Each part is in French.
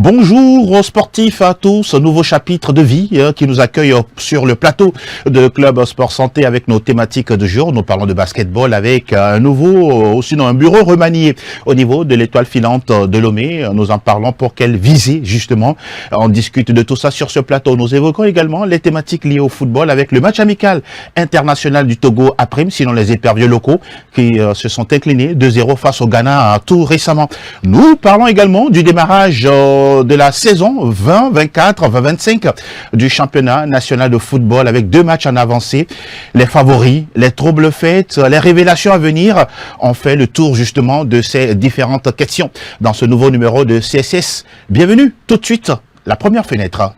Bonjour aux sportifs à tous, un nouveau chapitre de vie qui nous accueille sur le plateau de Club Sport Santé avec nos thématiques de jour. Nous parlons de basketball avec un nouveau, ou sinon un bureau remanié au niveau de l'étoile filante de Lomé. Nous en parlons pour quelle visée justement. On discute de tout ça sur ce plateau. Nous évoquons également les thématiques liées au football avec le match amical international du Togo à Prime, sinon les éperviers locaux qui se sont inclinés 2-0 face au Ghana tout récemment. Nous parlons également du démarrage de la saison 2024-2025 du championnat national de football avec 2 matchs en avancée. Les favoris, les troubles faits, les révélations à venir. On fait le tour justement de ces différentes questions dans ce nouveau numéro de CSS. Bienvenue tout de suite, la première fenêtre.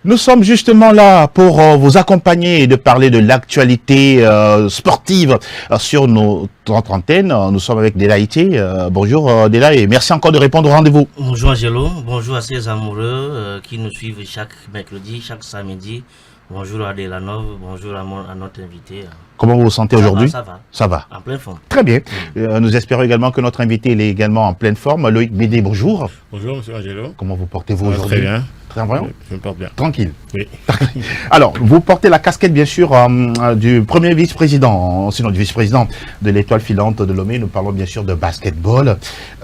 Nous sommes justement là pour vous accompagner et de parler de l'actualité sportive sur notre antenne. Nous sommes avec Delaïté. Bonjour Dela et merci encore de répondre au rendez-vous. Bonjour Angelo, bonjour à ces amoureux qui nous suivent chaque mercredi, chaque samedi. Bonjour à Delanov, bonjour à notre invité. Comment vous vous sentez aujourd'hui? Ça va. Ça va. En pleine forme. Très bien. Nous espérons également que notre invité est également en pleine forme. Loïc Bédé, bonjour. Bonjour Monsieur Angelo. Comment vous portez-vous aujourd'hui? Très bien. Très bien. Je me porte bien. Tranquille. Oui. Alors, vous portez la casquette, bien sûr, du premier vice-président, sinon du vice-président de l'étoile filante de Lomé. Nous parlons bien sûr de basketball.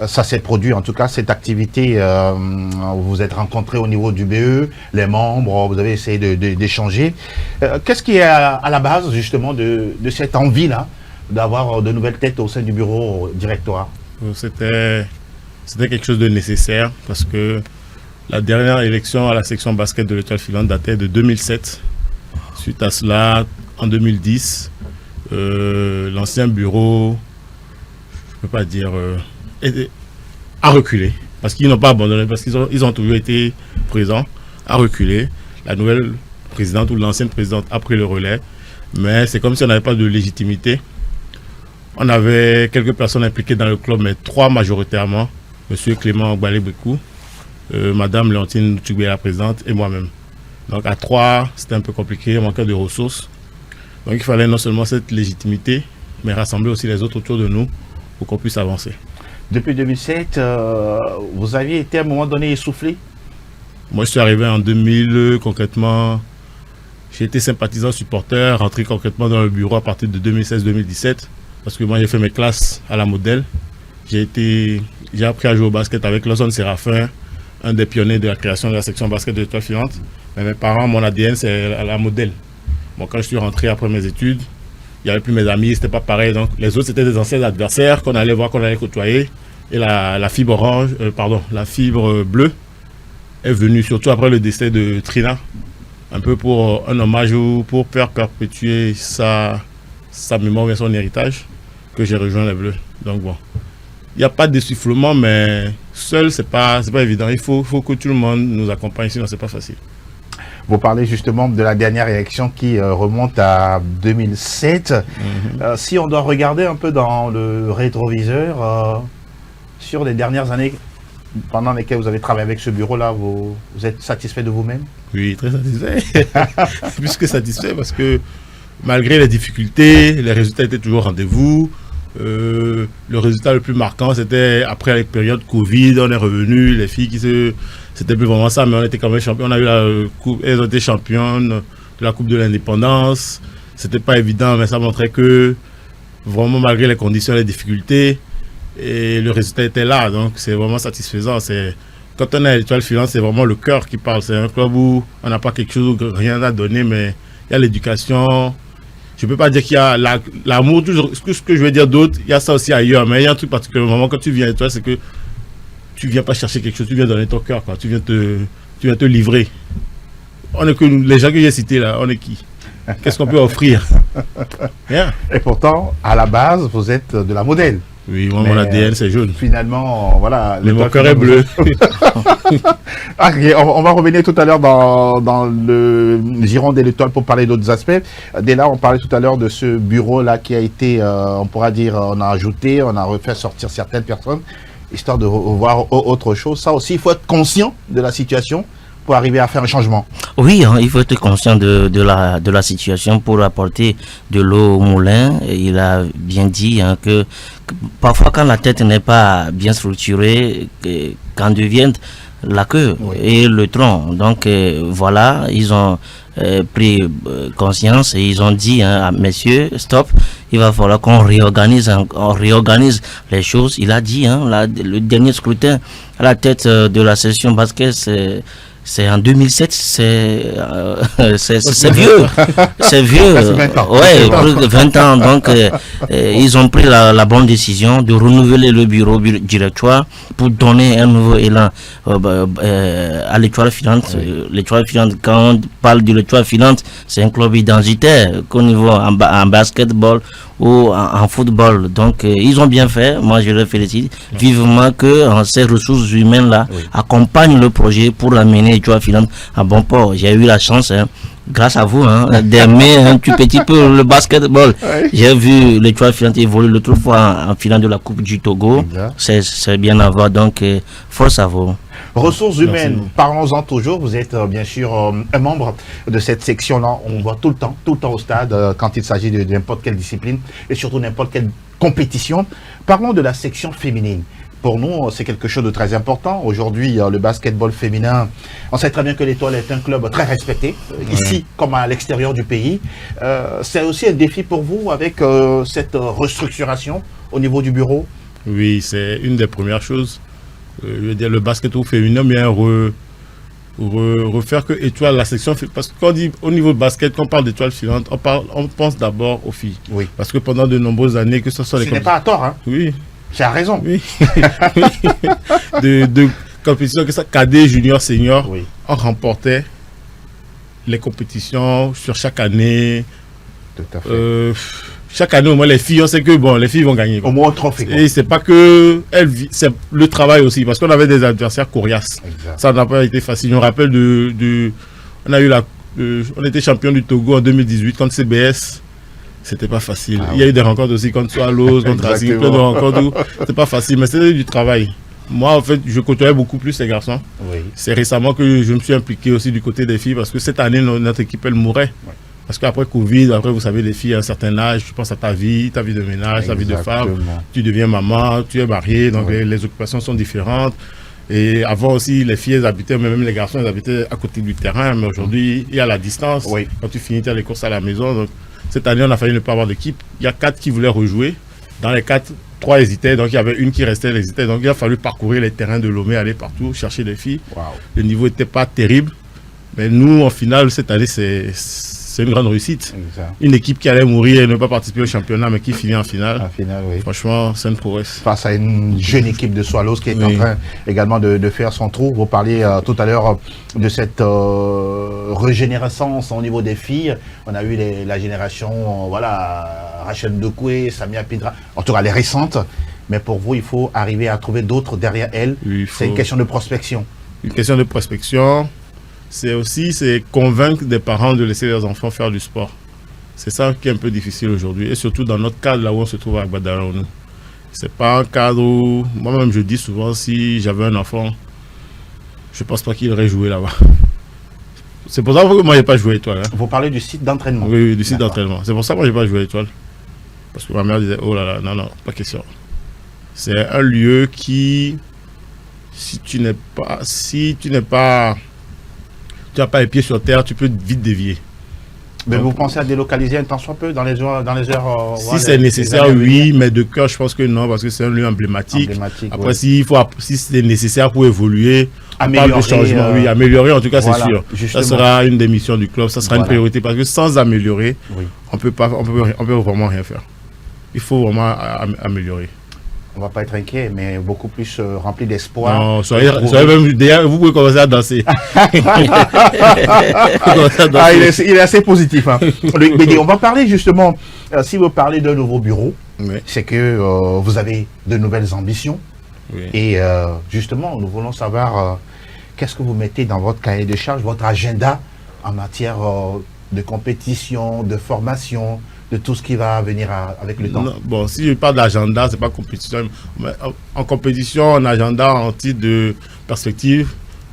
Ça s'est produit, en tout cas, cette activité, vous vous êtes rencontrés au niveau du BE, les membres, vous avez essayé d'échanger. Qu'est-ce qui est à la base, justement, de cette envie-là, d'avoir de nouvelles têtes au sein du bureau directoire? C'était quelque chose de nécessaire parce que la dernière élection à la section basket de l'étoile filante datait de 2007. Suite à cela, en 2010, l'ancien bureau, je ne peux pas dire, a reculé. Parce qu'ils n'ont pas abandonné, parce qu'ils ont toujours été présents, a reculé. La nouvelle présidente ou l'ancienne présidente a pris le relais. Mais c'est comme si on n'avait pas de légitimité. On avait quelques personnes impliquées dans le club, mais 3 majoritairement. Monsieur Clément Gbalé-Brikou, Madame Léontine Tchoubé, la présidente, et moi-même. Donc à 3, c'était un peu compliqué, il manquait de ressources. Donc il fallait non seulement cette légitimité, mais rassembler aussi les autres autour de nous pour qu'on puisse avancer. Depuis 2007, vous aviez été à un moment donné essoufflé? Moi je suis arrivé en 2000, concrètement, j'ai été sympathisant supporter, rentré concrètement dans le bureau à partir de 2016-2017, parce que moi j'ai fait mes classes à la modèle. J'ai appris à jouer au basket avec Lawson Séraphin, un des pionniers de la création de la section basket de l'étoile filante. Mais mes parents, mon ADN, c'est à la modèle. Bon, quand je suis rentré après mes études, il n'y avait plus mes amis, c'était pas pareil. Donc les autres, c'était des anciens adversaires qu'on allait voir, qu'on allait côtoyer. Et la fibre orange, la fibre bleue est venue, surtout après le décès de Trina. Un peu pour un hommage ou pour faire perpétuer sa mémoire et son héritage, que j'ai rejoint les Bleus. Donc bon. Il n'y a pas d'essoufflement, mais seul, c'est pas évident. Il faut que tout le monde nous accompagne, sinon c'est pas facile. Vous parlez justement de la dernière élection qui remonte à 2007. Si on doit regarder un peu dans le rétroviseur, sur les dernières années pendant lesquelles vous avez travaillé avec ce bureau-là, vous êtes satisfait de vous-même? Oui, très satisfait. Plus que satisfait parce que malgré les difficultés, les résultats étaient toujours au rendez-vous. Le résultat le plus marquant, c'était après la période Covid, on est revenu, les filles c'était plus vraiment ça, mais on était quand même champions. On a eu la coupe, elles ont été championnes de la Coupe de l'Indépendance. C'était pas évident, mais ça montrait que vraiment malgré les conditions, les difficultés, et le résultat était là. Donc c'est vraiment satisfaisant. Quand on est à l'étoile filante, c'est vraiment le cœur qui parle. C'est un club où on n'a pas quelque chose, rien à donner, mais il y a l'éducation. Je ne peux pas dire qu'il y a l'amour, ce que je veux dire d'autre, il y a ça aussi ailleurs. Mais il y a un truc particulièrement, quand tu viens à toi, c'est que tu ne viens pas chercher quelque chose, tu viens donner ton cœur, quoi. Tu viens te livrer. On est que les gens que j'ai cités là, on est qui? Qu'est-ce qu'on peut offrir? Rien. Et pourtant, à la base, vous êtes de la modèle. Oui, moi, mon ADN, c'est jaune. Finalement, voilà. Mais mon cœur est bleu. Okay, on va revenir tout à l'heure dans le giron de l'étoile pour parler d'autres aspects. Dès là, on parlait tout à l'heure de ce bureau-là qui a été, on pourra dire, on a ajouté, on a refait sortir certaines personnes, histoire de voir autre chose. Ça aussi, il faut être conscient de la situation pour arriver à faire un changement? Oui, hein, il faut être conscient de la situation pour apporter de l'eau au moulin. Et il a bien dit hein, que parfois quand la tête n'est pas bien structurée, qu'en devienne la queue et le tronc. Donc voilà, ils ont pris conscience et ils ont dit hein, messieurs, stop, il va falloir qu'on réorganise les choses. Il a dit, hein, le dernier scrutin à la tête de la session basket, c'est en 2007, c'est vieux. C'est vieux. Ouais, plus de 20 ans. Donc, ils ont pris la bonne décision de renouveler le bureau directoire pour donner un nouveau élan à l'étoile filante. L'étoile filante, quand on parle de l'étoile filante, c'est un club identitaire qu'au niveau en basketball ou en football. Donc, ils ont bien fait. Moi, je les félicite vivement que ces ressources humaines-là accompagnent le projet pour amener l'étoile filante à bon port. J'ai eu la chance, hein, grâce à vous, hein, d'aimer un tout petit peu le basketball. J'ai vu l'étoile filante évoluer l'autre fois en finale de la Coupe du Togo. C'est bien à voir. Donc, force à vous. Ressources humaines, parlons-en toujours. Vous êtes bien sûr un membre de cette section-là. On voit tout le temps au stade quand il s'agit de n'importe quelle discipline et surtout n'importe quelle compétition. Parlons de la section féminine. Pour nous, c'est quelque chose de très important. Aujourd'hui, le basketball féminin, on sait très bien que l'Étoile est un club très respecté, ici comme à l'extérieur du pays. C'est aussi un défi pour vous avec cette restructuration au niveau du bureau? Oui, c'est une des premières choses. Je veux dire, le basketball féminin, bien refaire que étoile, la section, parce que quand on dit au niveau de basket, quand on parle d'étoile filante, on pense d'abord aux filles. Oui. Parce que pendant de nombreuses années, que ce soit Ce n'est pas à tort, hein? Oui. Tu as raison. Oui. de compétitions que ça, cadet, junior, senior, on remportait les compétitions sur chaque année. Tout à fait. Chaque année, au moins, les filles, on sait que bon, les filles vont gagner. Au moins, trophée. Et c'est pas que c'est le travail aussi, parce qu'on avait des adversaires coriaces. Exact. Ça n'a pas été facile. Je me rappelle on a eu on était champion du Togo en 2018 contre CBS. C'était pas facile. Il y a eu des rencontres aussi contre Swallows, contre Racing, plein de rencontres où c'était pas facile, mais c'était du travail. Moi, en fait, je côtoyais beaucoup plus les garçons. Oui. C'est récemment que je me suis impliqué aussi du côté des filles, parce que cette année, notre équipe, elle mourait. Oui. Parce qu'après Covid, après, vous savez, les filles à un certain âge, tu penses à ta vie de ménage, ta vie de femme, tu deviens maman, tu es marié, donc les occupations sont différentes. Et avant aussi, les filles, elles habitaient, même les garçons, ils habitaient à côté du terrain, mais aujourd'hui, il y a la distance. Oui. Quand tu finis, tu as les courses à la maison. Donc, cette année, on a failli ne pas avoir d'équipe. Il y a 4 qui voulaient rejouer. Dans les 4, 3 hésitaient, donc il y avait une qui restait, elle hésitait. Donc il a fallu parcourir les terrains de Lomé, aller partout, chercher des filles. Wow. Le niveau n'était pas terrible. Mais nous, en finale, cette année, c'est une grande réussite. Exact. Une équipe qui allait mourir et ne pas participer au championnat, mais qui finit en finale. En finale, oui. Franchement, c'est une prouesse. Face à une jeune équipe de Swallows qui est en train également de faire son trou. Vous parliez tout à l'heure de cette régénérescence au niveau des filles. On a eu la génération, Rachel Ndokwe, Samia Pidra, en tout cas les récentes. Mais pour vous, il faut arriver à trouver d'autres derrière elles. C'est une question de prospection. Une question de prospection. C'est aussi convaincre des parents de laisser leurs enfants faire du sport. C'est ça qui est un peu difficile aujourd'hui. Et surtout dans notre cadre, là où on se trouve à Gbadaraonou. C'est pas un cadre où, moi-même je dis souvent, si j'avais un enfant, je pense pas qu'il aurait joué là-bas. C'est pour ça que moi, je n'ai pas joué à Étoile. Hein. Vous parlez du site d'entraînement? Oui, du site d'entraînement. C'est pour ça que moi, je n'ai pas joué à Étoile. Parce que ma mère disait, oh là là, non, pas question. C'est un lieu qui, si tu n'as pas les pieds sur terre, tu peux vite dévier. Mais donc, vous pensez à délocaliser un tant soit peu dans les heures si c'est nécessaire, oui, mais de cœur, je pense que non, parce que c'est un lieu emblématique. Après, si c'est nécessaire pour évoluer, améliorer, on parle de changement, oui, améliorer en tout cas, c'est sûr. Justement. Ça sera une des missions du club, ça sera une priorité, parce que sans améliorer, on peut vraiment rien faire. Il faut vraiment améliorer. On va pas être inquiet, mais beaucoup plus rempli d'espoir. Non, soyez même, d'ailleurs, vous pouvez commencer à danser. Il est assez positif. Hein. On va parler justement, si vous parlez d'un nouveau bureau, c'est que vous avez de nouvelles ambitions. Oui. Et justement, nous voulons savoir qu'est-ce que vous mettez dans votre cahier de charge, votre agenda en matière de compétition, de formation, de tout ce qui va venir avec le temps. Non, bon, si je parle d'agenda, c'est pas compétition. En compétition, en agenda, en titre de perspective,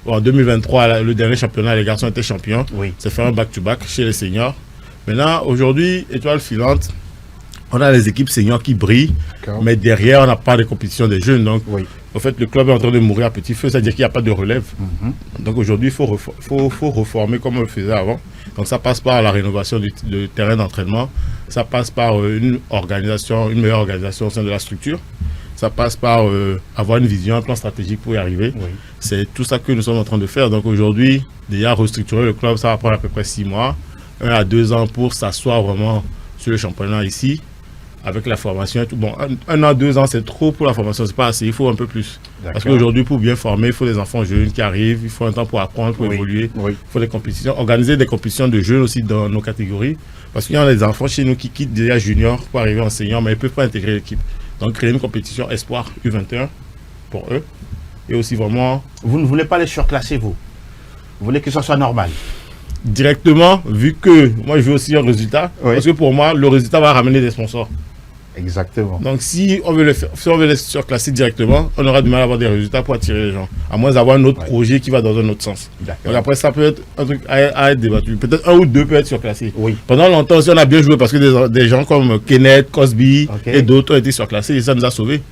En 2023, le dernier championnat, les garçons étaient champions. Oui. C'est fait un back-to-back chez les seniors. Maintenant, aujourd'hui, étoile filante, on a les équipes seniors qui brillent, mais derrière, on n'a pas de compétition des jeunes. Donc, Oui. en fait, le club est en train de mourir à petit feu, c'est-à-dire qu'il n'y a pas de relève. Donc, aujourd'hui, il faut reformer comme on le faisait avant. Donc, ça passe par la rénovation du terrain d'entraînement. Ça passe par une meilleure organisation au sein de la structure. Ça passe par avoir une vision, un plan stratégique pour y arriver. Oui. C'est tout ça que nous sommes en train de faire. Donc, aujourd'hui, déjà, restructurer le club, ça va prendre à peu près 6 mois, 1 à 2 ans pour s'asseoir vraiment sur le championnat ici. Avec la formation et tout. Bon, 1 an, 2 ans, c'est trop pour la formation, c'est pas assez, il faut un peu plus. Parce qu'aujourd'hui, pour bien former, il faut des enfants jeunes qui arrivent, il faut un temps pour apprendre, pour évoluer, il faut des compétitions, organiser des compétitions de jeunes aussi dans nos catégories. Parce qu'il y a des enfants chez nous qui quittent déjà junior pour arriver enseignant, mais ils ne peuvent pas intégrer l'équipe. Donc, créer une compétition espoir U21 pour eux. Et aussi vraiment... Vous ne voulez pas les surclasser, vous? Vous voulez que ça soit normal? Directement, vu que moi, je veux aussi un résultat. Parce que pour moi, le résultat va ramener des sponsors. Exactement. Donc, si on veut les surclasser directement, on aura du mal à avoir des résultats pour attirer les gens. À moins d'avoir un autre projet qui va dans un autre sens. Donc, après, ça peut être un truc à être débattu. Peut-être 1 ou 2 peut être surclassés. Oui. Pendant longtemps, si on a bien joué parce que des gens comme Kenneth, Cosby et d'autres ont été surclassés et ça nous a sauvés.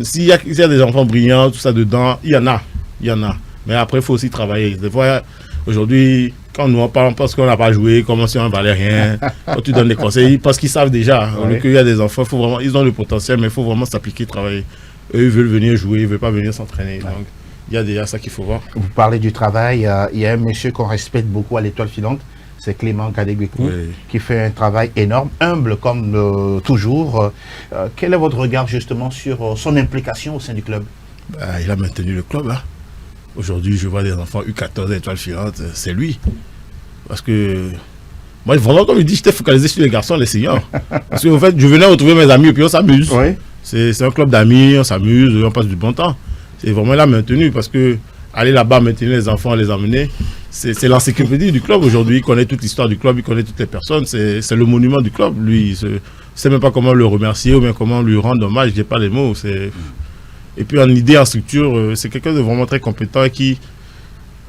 S'il y a des enfants brillants, tout ça dedans, il y en a. Mais après, il faut aussi travailler. Des fois, aujourd'hui, quand nous en parlons parce qu'on n'a pas joué, comme si on ne valait rien, quand tu donnes des conseils, parce qu'ils savent déjà. Il y a des enfants, ils ont le potentiel, mais il faut vraiment s'appliquer, travailler. Eux, ils veulent venir jouer, ils ne veulent pas venir s'entraîner. Donc, il y a déjà ça qu'il faut voir. Vous parlez du travail. Il y a un monsieur qu'on respecte beaucoup à l'étoile filante, c'est Clément Kadegbekou, qui fait un travail énorme, humble comme toujours. Quel est votre regard justement sur son implication au sein du club? Il a maintenu le club. Aujourd'hui, je vois des enfants U14 étoiles filantes, c'est lui. Parce que moi, vraiment, comme il dit, j'étais focalisé sur les garçons, les seniors. Parce qu'en fait, je venais retrouver mes amis et puis on s'amuse. C'est un club d'amis, on s'amuse, on passe du bon temps. C'est vraiment là maintenu parce que aller là-bas, maintenir les enfants, les emmener, c'est l'encyclopédie du club aujourd'hui. Il connaît toute l'histoire du club, il connaît toutes les personnes. C'est le monument du club. Lui, il ne sait même pas comment le remercier ou bien comment lui rendre hommage. Je n'ai pas les mots. Et puis en idée, en structure, c'est quelqu'un de vraiment très compétent et qui,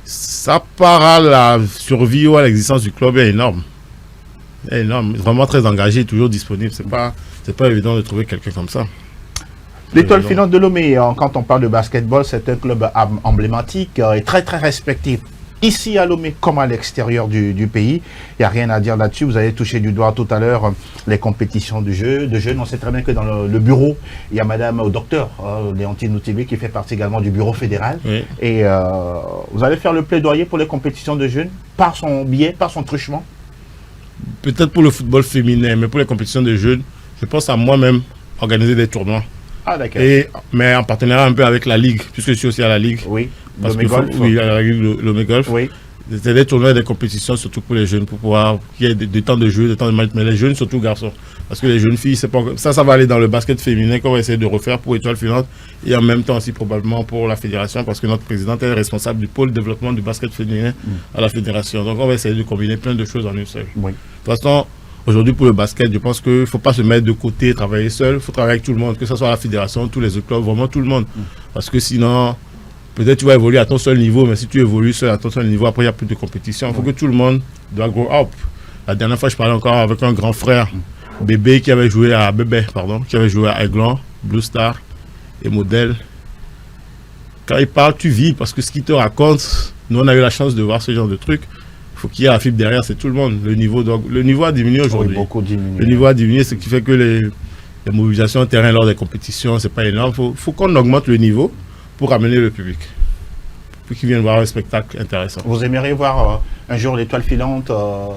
sa part à la survie ou à l'existence du club est énorme. Énorme, vraiment très engagé, toujours disponible. C'est pas évident de trouver quelqu'un comme ça. L'étoile filante de Lomé, quand on parle de basketball, c'est un club emblématique et très très respecté. Ici à Lomé comme à l'extérieur du pays, il n'y a rien à dire là-dessus. Vous avez touché du doigt tout à l'heure les compétitions de jeunes. On sait très bien que dans le bureau, il y a madame docteur Léontine Noutibé qui fait partie également du bureau fédéral. Et vous allez faire le plaidoyer pour les compétitions de jeunes par son biais, par son truchement? Peut-être pour le football féminin, mais pour les compétitions de jeunes, je pense à moi-même organiser des tournois. Ah d'accord. Mais en partenariat un peu avec la Ligue, puisque je suis aussi à la Ligue. Oui. Lomé Golf. Oui, à la Ligue Lomé Golf. Oui. C'est des tournois et des compétitions, surtout pour les jeunes, pour pouvoir qu'il y ait des temps de jeu, des temps de match, mais les jeunes, surtout garçons. Parce que les jeunes filles, c'est pas ça va aller dans le basket féminin qu'on va essayer de refaire pour Étoile Filante et en même temps aussi probablement pour la fédération, parce que notre présidente est responsable du pôle développement du basket féminin à la fédération. Donc on va essayer de combiner plein de choses en une seule. Oui. De toute façon, aujourd'hui pour le basket, je pense qu'il ne faut pas se mettre de côté et travailler seul, il faut travailler avec tout le monde, que ce soit la fédération, tous les autres clubs, vraiment tout le monde. Parce que sinon, peut-être tu vas évoluer à ton seul niveau, mais si tu évolues seul à ton seul niveau, après il n'y a plus de compétition. Il faut que tout le monde doit grow up. La dernière fois, je parlais encore avec un grand frère, Bébé, qui avait joué à Aiglon, Blue Star et Modèle. Quand il parle, tu vis, parce que ce qu'il te raconte, nous on a eu la chance de voir ce genre de truc. Il faut qu'il y ait la fibre derrière, c'est tout le monde. Le niveau a diminué aujourd'hui. Beaucoup diminué. Le niveau a diminué, ce qui fait que les mobilisations au terrain lors des compétitions, c'est pas énorme. Il faut qu'on augmente le niveau pour ramener le public, pour qu'ils viennent voir un spectacle intéressant. Vous aimeriez voir un jour l'Étoile Filante,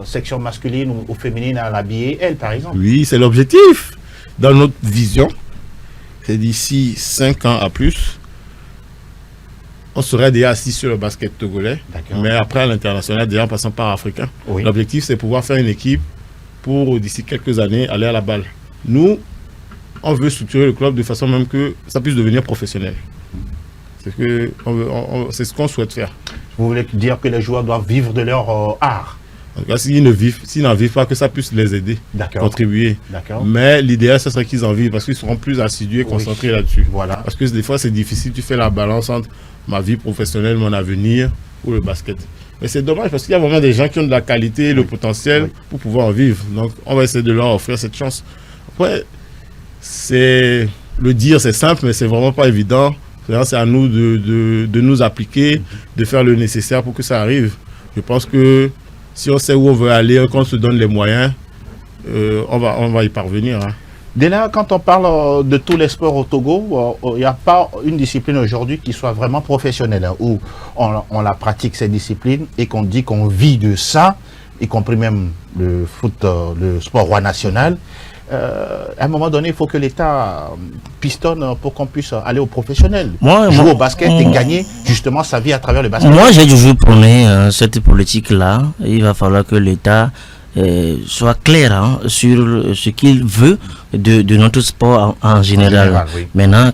section masculine ou féminine à l'habiller, elle par exemple? Oui, c'est l'objectif. Dans notre vision, c'est d'ici 5 ans à plus, on serait déjà assis sur le basket togolais, mais après à l'international, déjà en passant par africain. Oui. L'objectif, c'est pouvoir faire une équipe pour d'ici quelques années aller à la balle. Nous, on veut structurer le club de façon même que ça puisse devenir professionnel. C'est ce qu'on souhaite faire. Vous voulez dire que les joueurs doivent vivre de leur art? En tout cas, s'ils n'en vivent pas, que ça puisse les aider, contribuer. Mais l'idéal, ce serait qu'ils en vivent parce qu'ils seront plus assidus et concentrés là-dessus. Voilà. Parce que des fois, c'est difficile. Tu fais la balance entre ma vie professionnelle, mon avenir ou le basket. Mais c'est dommage parce qu'il y a vraiment des gens qui ont de la qualité, le potentiel pour pouvoir en vivre. Donc, on va essayer de leur offrir cette chance. Après, le dire, c'est simple, mais c'est vraiment pas évident. C'est à nous de nous appliquer, de faire le nécessaire pour que ça arrive. Je pense que si on sait où on veut aller, qu'on se donne les moyens, on va y parvenir. Hein. Dès là, quand on parle de tous les sports au Togo, il n'y a pas une discipline aujourd'hui qui soit vraiment professionnelle, hein, où on la pratique, cette discipline, et qu'on dit qu'on vit de ça, y compris même le foot, le sport roi national. À un moment donné, il faut que l'État pistonne pour qu'on puisse aller au professionnel. Jouer au basket et gagner justement sa vie à travers le basket. Moi, j'ai toujours prôné cette politique-là. Il va falloir que l'État soit clair sur ce qu'il veut de notre sport en général. Oui. Maintenant,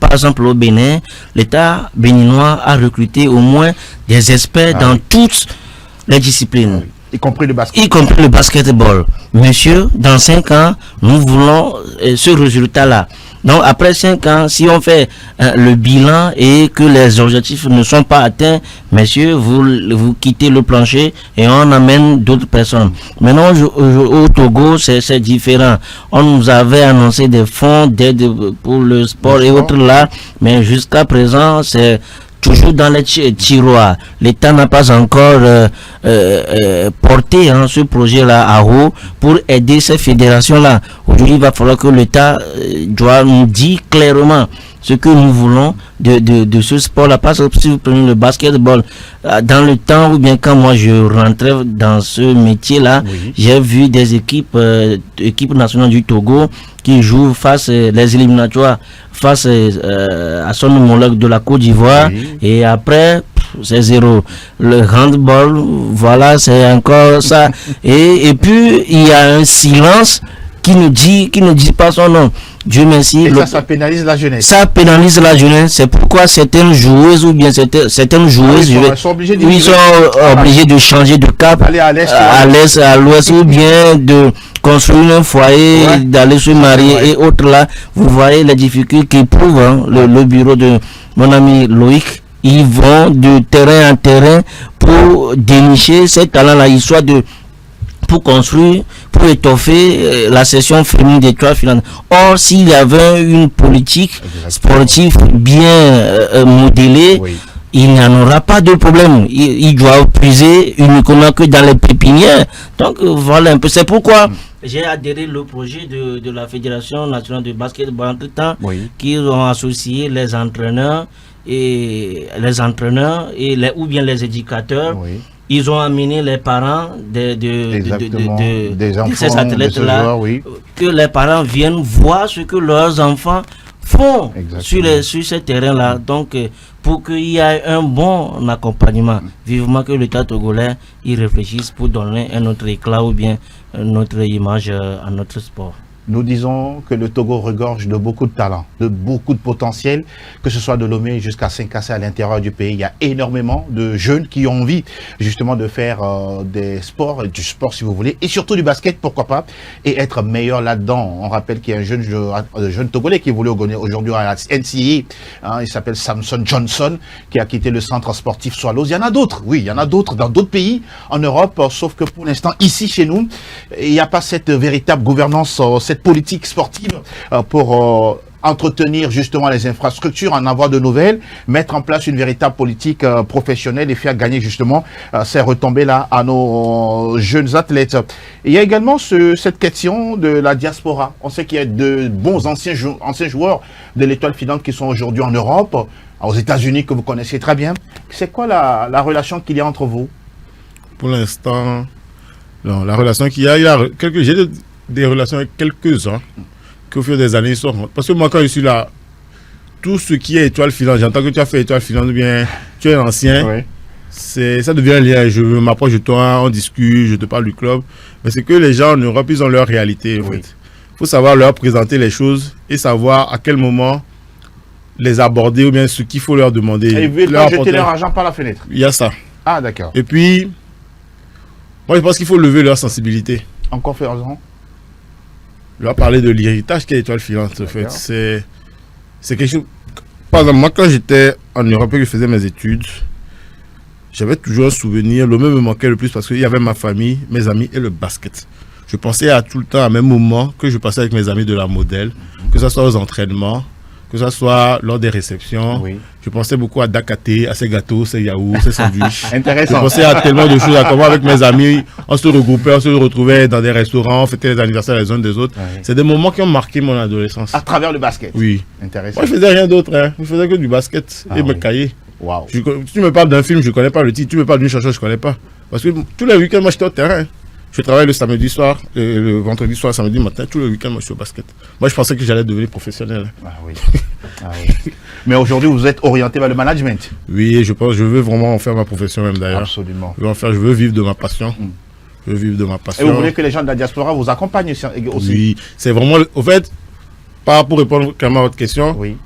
par exemple au Bénin, l'État béninois a recruté au moins des experts dans toutes les disciplines. Oui. Y compris le basket. Y compris le basketball. Monsieur, dans 5 ans, nous voulons ce résultat-là. Donc, après 5 ans, si on fait le bilan et que les objectifs ne sont pas atteints, messieurs, vous quittez le plancher et on amène d'autres personnes. Maintenant, au Togo, c'est différent. On nous avait annoncé des fonds d'aide pour le sport et autres là, mais jusqu'à présent, c'est toujours dans les tiroirs. L'État n'a pas encore porté ce projet-là à haut pour aider ces fédérations-là. Aujourd'hui, il va falloir que l'État doit nous dire clairement ce que nous voulons de ce sport-là. Parce que si vous prenez le basketball, dans le temps ou bien quand moi je rentrais dans ce métier-là, j'ai vu des équipes nationales du Togo qui jouent face les éliminatoires face à son homologue de la Côte d'Ivoire et après c'est 0. Le handball, voilà, c'est encore ça. Et puis il y a un silence qui ne dit pas son nom. Dieu merci. Et ça pénalise la jeunesse. Ça pénalise la jeunesse. C'est pourquoi certaines joueuses ou bien certaines joueuses, ils sont obligés de changer de cap, aller à l'est, à l'ouest, ou bien de construire un foyer, d'aller se marier et autres là. Vous voyez les difficultés qu'éprouve le bureau de mon ami Loïc. Ils vont de terrain en terrain pour dénicher ces talents-là, histoire pour construire, pour étoffer la session féminine des 3 finales. Or, s'il y avait une politique sportive bien modélée, il n'y en aura pas de problème. Il doit puiser uniquement que dans les pépinières. Donc, voilà un peu. C'est pourquoi j'ai adhéré au projet de la Fédération nationale de basketball entre-temps, qui ont associé les entraîneurs et ou bien les éducateurs. Ils ont amené les parents de ces athlètes-là, que les parents viennent voir ce que leurs enfants font sur ces terrains-là. Donc, pour qu'il y ait un bon accompagnement, vivement que l'État togolais y réfléchisse pour donner un autre éclat ou bien notre image à notre sport. Nous disons que le Togo regorge de beaucoup de talents, de beaucoup de potentiel, que ce soit de Lomé jusqu'à Saint-Cassé à l'intérieur du pays. Il y a énormément de jeunes qui ont envie justement de faire des sports, du sport si vous voulez, et surtout du basket, pourquoi pas, et être meilleur là-dedans. On rappelle qu'il y a un jeune Togolais qui évolue aujourd'hui à la NCAA, il s'appelle Samson Johnson, qui a quitté le centre sportif Swallows. Il y en a d'autres, oui, il y en a d'autres dans d'autres pays en Europe, sauf que pour l'instant, ici chez nous, il n'y a pas cette véritable gouvernance, cette politique sportive pour entretenir justement les infrastructures, en avoir de nouvelles, mettre en place une véritable politique professionnelle et faire gagner justement ces retombées-là à nos jeunes athlètes. Il y a également cette question de la diaspora. On sait qu'il y a de bons anciens joueurs de l'étoile filante qui sont aujourd'hui en Europe, aux États-Unis que vous connaissez très bien. C'est quoi la relation qu'il y a entre vous? Pour l'instant, la relation qu'il y a, j'ai des relations avec quelques-uns qu'au fil des années ils sont. Parce que moi quand je suis là, tout ce qui est étoile filante, j'entends que tu as fait étoile filante ou bien tu es ancien, ça devient un lien. Je m'approche de toi, on discute, je te parle du club. Mais c'est que les gens en Europe, ils ont leur réalité en fait. Il faut savoir leur présenter les choses et savoir à quel moment les aborder ou bien ce qu'il faut leur demander. Et ils veulent pas jeter leur argent par la fenêtre. Il y a ça. Ah d'accord. Et puis Moi, je pense qu'il faut lever leur sensibilité. En conférence. Leur parler de l'héritage qu'est l'étoile filante, en fait. D'accord. C'est quelque chose... Par exemple, moi, quand j'étais en Europe et que je faisais mes études, j'avais toujours un souvenir. Le même me manquait le plus parce qu'il y avait ma famille, mes amis et le basket. Je pensais à tout le temps, à même moment que je passais avec mes amis de la modèle, que ce soit aux entraînements, que ce soit lors des réceptions. Oui. Je pensais beaucoup à Dakaté, à ces gâteaux, ces yaourts, ces sandwichs. Je Intéressant. pensais à tellement de choses, à comment avec mes amis, on se regroupait, on se retrouvait dans des restaurants, on fêtait les anniversaires les uns des autres. Oui. C'est des moments qui ont marqué mon adolescence. À travers le basket. Oui. Intéressant. Moi, je faisais rien d'autre. Hein. Je faisais que du basket Ah et mes oui. cahiers. Waouh. Si tu me parles d'un film, je ne connais pas le titre. Tu me parles d'une chanson, je ne connais pas. Parce que tous les week-ends, moi, j'étais au terrain. Je travaille le samedi soir, le vendredi soir, samedi matin. Tous les week-ends, moi, je suis au basket. Moi, je pensais que j'allais devenir professionnel. Ah oui. Ah oui. Mais aujourd'hui, vous êtes orienté vers le management. Oui, je pense, je veux vraiment en faire ma profession même d'ailleurs. Absolument. Je veux vivre de ma passion. Je veux vivre de ma Et passion. vous voulez que les gens de la diaspora vous accompagnent aussi? Oui, c'est vraiment... Au fait, pour répondre clairement à votre question, Oui.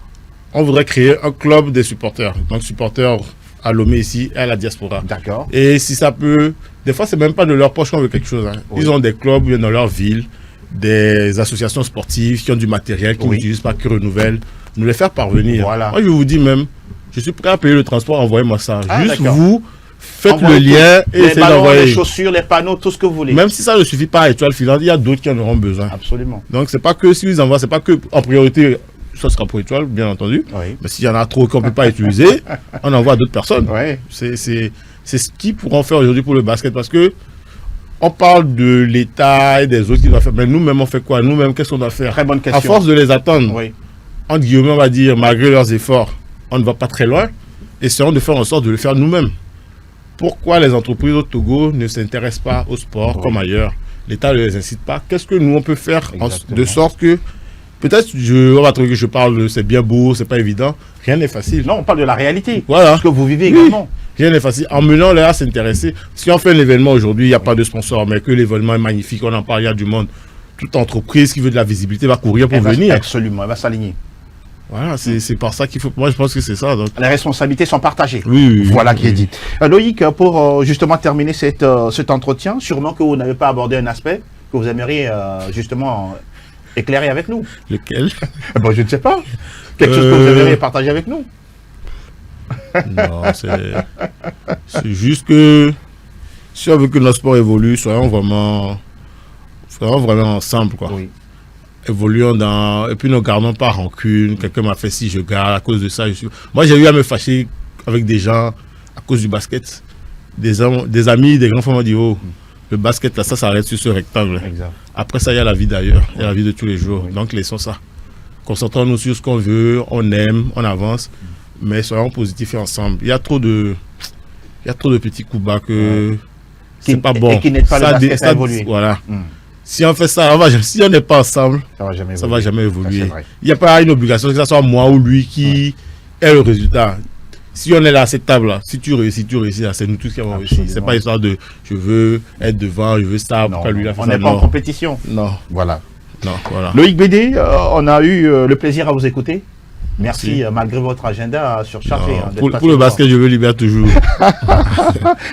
on voudrait créer un club des supporters. Donc, supporters à Lomé ici et à la diaspora. D'accord. Et si ça peut... Des fois, c'est même pas de leur poche qu'on veut quelque chose. Hein. Oui. Ils ont des clubs dans leur ville, des associations sportives qui ont du matériel, qui Oui. n'utilisent pas, qui renouvellent. Nous les faire parvenir. Voilà. Moi, je vous dis même, je suis prêt à payer le transport, envoyez-moi ça. Ah, Juste d'accord. vous, faites Envoyez le lien tout. et les essayez ballons, les d'envoyer. chaussures, les panneaux, tout ce que vous voulez. Même si ça ne suffit pas à Étoile Filante, il y a d'autres qui en auront besoin. Absolument. Donc, c'est pas que si ils envoient, c'est pas que en priorité, ça sera pour Étoile, bien entendu. Oui. Mais s'il y en a trop qu'on ne peut pas utiliser, on envoie à d'autres personnes. Oui. C'est ce qu'ils pourront faire aujourd'hui pour le basket parce que on parle de l'État et des autres qui doivent faire. Mais nous-mêmes, on fait quoi? Nous-mêmes, qu'est-ce qu'on doit faire? Très bonne question. À force de les attendre, Oui. entre guillemets, on va dire, malgré leurs efforts, on ne va pas très loin. Essayons de faire en sorte de le faire nous-mêmes. Pourquoi les entreprises au Togo ne s'intéressent pas au sport Oui. comme ailleurs? L'État ne les incite pas. Qu'est-ce que nous, on peut faire Exactement. de sorte que, peut-être, on va trouver que je parle de c'est bien beau, c'est pas évident. Rien n'est facile. Non, on parle de la réalité. Voilà. Ce que vous vivez Oui. également. Rien n'est facile. En menant les à s'intéresser. Si on fait un événement aujourd'hui, il n'y a pas de sponsor, mais que l'événement est magnifique, on en parle, il y a du monde. Toute entreprise qui veut de la visibilité va courir pour Elle va- venir. Absolument, elle va s'aligner. Voilà, c'est par ça qu'il faut. Moi, je pense que c'est ça. Donc. Les responsabilités sont partagées. Oui, oui, oui. Voilà qui est Oui. dit. Loïc, pour justement terminer cet entretien, sûrement que vous n'avez pas abordé un aspect que vous aimeriez justement éclairer avec nous. Lequel? Bon, je ne sais pas. Quelque chose que vous aimeriez partager avec nous. Non, c'est juste que si on veut que notre sport évolue, soyons vraiment ensemble, quoi. Oui. Évoluons dans... Et puis ne gardons pas rancune. Quelqu'un m'a fait si je garde à cause de ça. Moi, j'ai eu à me fâcher avec des gens à cause du basket. Des amis, des grands frères m'ont dit, oh, le basket, là, ça s'arrête sur ce rectangle. Exact. Après ça, il y a la vie d'ailleurs. Il y a la vie de tous les jours. Donc, laissons ça. Concentrons-nous sur ce qu'on veut, on aime, on avance. Mais soyons positifs et ensemble. Il y a trop de petits coups bas que c'est pas bon. Et qui n'aident pas le basket à évoluer. Voilà. Hmm. Si on fait ça, si on n'est pas ensemble, Ça va jamais ça évoluer. va jamais Ça, évoluer. c'est vrai. Il n'y a pas une obligation que ce soit moi ou lui qui est le résultat. Si on est là à cette table-là, si tu réussis, là, c'est nous tous qui avons réussi. Absolument. C'est pas histoire de je veux être devant, je veux ça, Non, pourquoi lui il a fait on ça. n'est pas en Non. compétition. Non, Voilà. non, voilà. Loïc Bédé, on a eu le plaisir à vous écouter. Merci, malgré votre agenda surchargé. Non. hein, d'être Pour passé le voir. basket, je veux libérer toujours.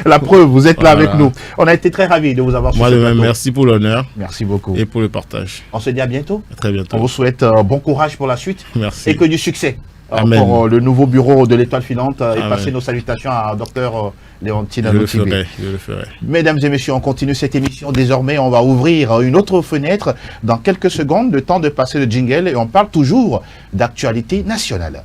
La preuve, vous êtes là Voilà. avec nous. On a été très ravis de vous avoir Moi sur de ce même, plateau. merci pour l'honneur Merci beaucoup. et pour le partage. On se dit à bientôt. À très bientôt. On vous souhaite bon courage pour la suite Merci. et que du succès Amen. pour le nouveau bureau de l'Étoile Filante et Amen. passer nos salutations à Dr Léontine Je le Anoutibé. ferai, je le ferai. Mesdames et messieurs, on continue cette émission. Désormais, on va ouvrir une autre fenêtre dans quelques secondes, le temps de passer le jingle et on parle toujours d'actualité nationale.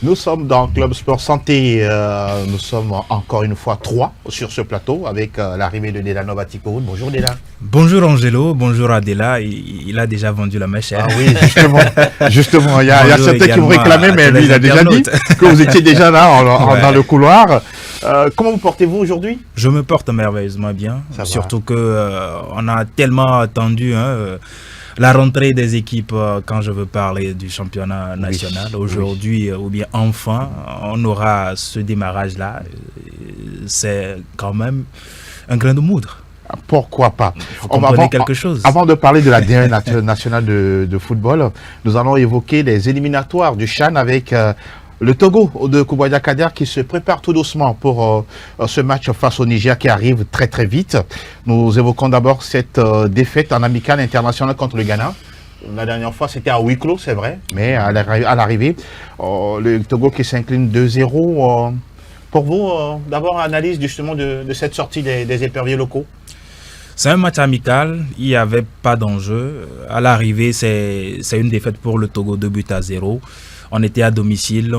Nous sommes dans Club Sport Santé. Nous sommes encore une fois 3 sur ce plateau avec l'arrivée de Delano Batikoun. Bonjour Dela. Bonjour Angelo, bonjour Adela. Il a déjà vendu la mèche. Ah oui, justement, il y a certains qui vont réclamer, mais lui, il a déjà dit que vous étiez déjà là dans le couloir. Comment vous portez-vous aujourd'hui? Je me porte merveilleusement bien, surtout que on a tellement attendu la rentrée des équipes quand je veux parler du championnat national. Aujourd'hui, ou bien enfin, on aura ce démarrage-là. C'est quand même un grain de moudre. Pourquoi pas? Quelque chose. Avant de parler de la dernière nationale de football, nous allons évoquer les éliminatoires du CHAN avec le Togo de Koubadia Kader qui se prépare tout doucement pour ce match face au Niger qui arrive très très vite. Nous évoquons d'abord cette défaite en amicale internationale contre le Ghana. La dernière fois, c'était à huis clos, c'est vrai, mais à l'arrivée, le Togo qui s'incline 2-0. Pour vous, d'abord, analyse justement de cette sortie des éperviers locaux. C'est un match amical, il n'y avait pas d'enjeu. À l'arrivée, c'est une défaite pour le Togo, 2-0. On était à domicile,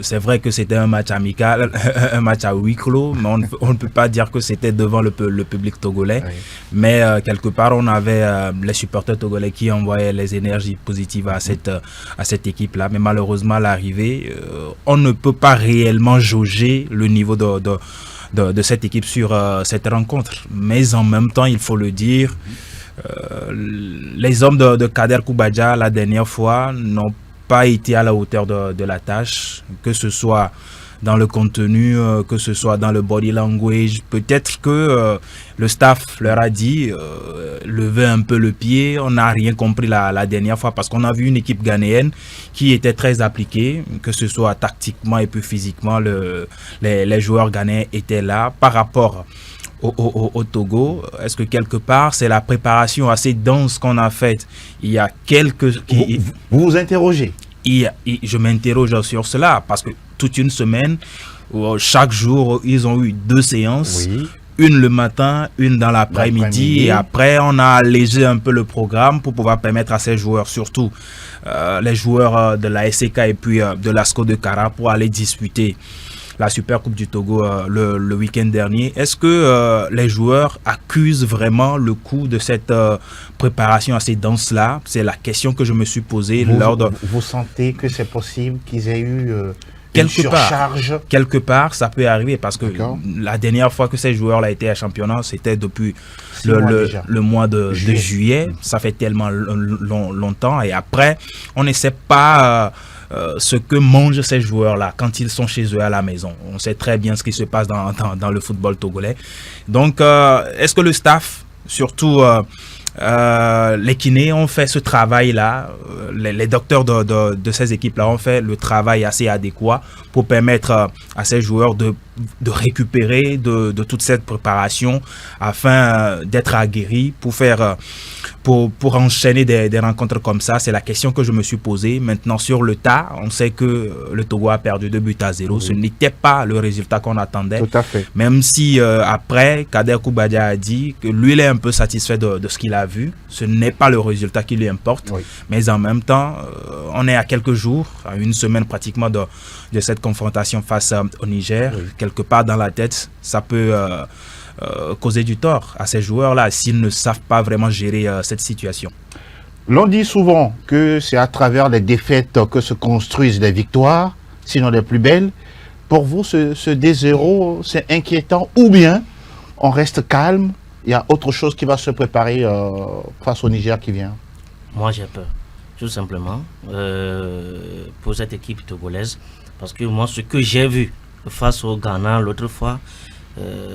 c'est vrai que c'était un match amical, un match à huis clos, mais on ne peut pas dire que c'était devant le public togolais. Oui. Mais quelque part, on avait les supporters togolais qui envoyaient les énergies positives à cette équipe-là. Mais malheureusement, à l'arrivée, on ne peut pas réellement jauger le niveau de cette équipe sur cette rencontre. Mais en même temps, il faut le dire, les hommes de Kader Koubadia, la dernière fois, n'ont pas été à la hauteur de la tâche, que ce soit dans le contenu, que ce soit dans le body language. Peut-être que le staff leur a dit lever un peu le pied. On n'a rien compris la dernière fois parce qu'on a vu une équipe ghanéenne qui était très appliquée, que ce soit tactiquement et puis physiquement. Les joueurs ghanéens étaient là par rapport au Togo. Est-ce que quelque part c'est la préparation assez dense qu'on a faite? Il y a quelques... Vous vous interrogez? Je m'interroge sur cela parce que toute une semaine, chaque jour, ils ont eu 2 séances. Oui. Une le matin, une dans l'après-midi. Et après, on a allégé un peu le programme pour pouvoir permettre à ces joueurs, surtout les joueurs de la SCK et puis de l'ASCO de Kara, pour aller disputer la Super Coupe du Togo le week-end dernier. Est-ce que les joueurs accusent vraiment le coup de cette préparation assez dense-là? C'est la question que je me suis posée. Vous sentez que c'est possible qu'ils aient eu une surcharge? Quelque part, ça peut arriver parce que la dernière fois que ces joueurs-là étaient à championnat, c'était depuis le mois de juillet. Ça fait tellement longtemps. Et après, on ne sait pas... ce que mangent ces joueurs-là quand ils sont chez eux à la maison. On sait très bien ce qui se passe dans le football togolais. Donc, est-ce que le staff, surtout les kinés, ont fait ce travail-là, les docteurs de ces équipes-là ont fait le travail assez adéquat pour permettre à ces joueurs de récupérer de toute cette préparation afin d'être aguerris pour faire... Pour enchaîner des rencontres comme ça? C'est la question que je me suis posée. Maintenant, sur le tas, on sait que le Togo a perdu 2-0. Oui. Ce n'était pas le résultat qu'on attendait. Tout à fait. Même si après, Kader Koubadia a dit que lui, il est un peu satisfait de ce qu'il a vu. Ce n'est pas le résultat qui lui importe. Oui. Mais en même temps, on est à quelques jours, à une semaine pratiquement de cette confrontation face au Niger. Oui. Quelque part dans la tête, ça peut... causer du tort à ces joueurs-là s'ils ne savent pas vraiment gérer cette situation. L'on dit souvent que c'est à travers les défaites que se construisent les victoires, sinon les plus belles. Pour vous, ce D0, c'est inquiétant ou bien on reste calme, il y a autre chose qui va se préparer face au Niger qui vient? Moi, j'ai peur, tout simplement, pour cette équipe togolaise. Parce que moi, ce que j'ai vu face au Ghana l'autre fois,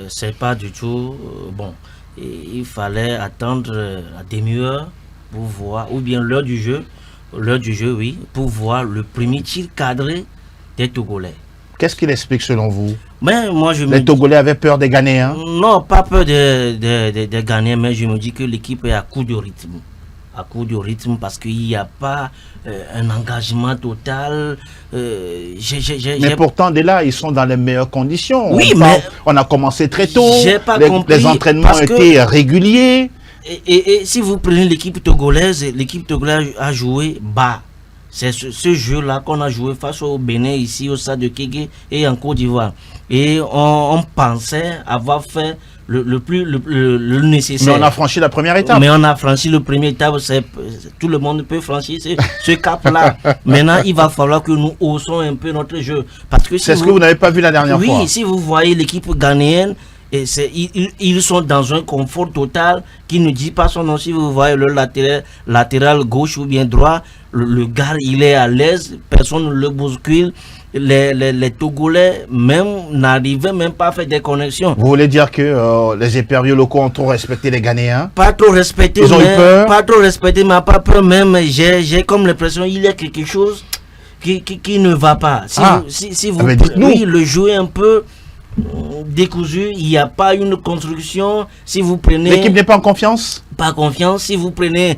c'est pas du tout bon. Et il fallait attendre la demi-heure pour voir, ou bien l'heure du jeu, oui, pour voir le premier tir cadré des Togolais. Qu'est-ce qu'il explique selon vous? Mais moi, les Togolais avaient peur des Ghanéens? Non, pas peur des Ghanéens, mais je me dis que l'équipe est à coup de rythme. À coup de rythme parce qu'il n'y a pas un engagement total. Mais pourtant, dès là, ils sont dans les meilleures conditions. Oui, on a commencé très tôt. Les entraînements étaient réguliers. Et si vous prenez l'équipe togolaise a joué bas. C'est ce jeu-là qu'on a joué face au Bénin, ici, au stade de Kégué et en Côte d'Ivoire. Et on pensait avoir fait le nécessaire. Mais on a franchi la première étape. Mais on a franchi le premier étape. Tout le monde peut franchir ce cap-là. Maintenant, il va falloir que nous haussons un peu notre jeu. Parce que c'est ce que vous n'avez pas vu la dernière fois. Oui, si vous voyez l'équipe ghanéenne, ils sont dans un confort total qui ne dit pas son nom. Si vous voyez le latéral gauche ou bien droit, le gars il est à l'aise, personne ne le bouscule. Les Togolais même n'arrivaient même pas à faire des connexions. Vous voulez dire que les impériaux locaux ont trop respecté les Ghanéens? Pas trop respecté, ils ont eu peur. Pas trop respecté, mais pas peur même. J'ai comme l'impression qu'il y a quelque chose qui ne va pas. Si vous oui, le jouer un peu décousu, il n'y a pas une construction. Si vous prenez l'équipe n'est pas en confiance. Pas confiance. Si vous prenez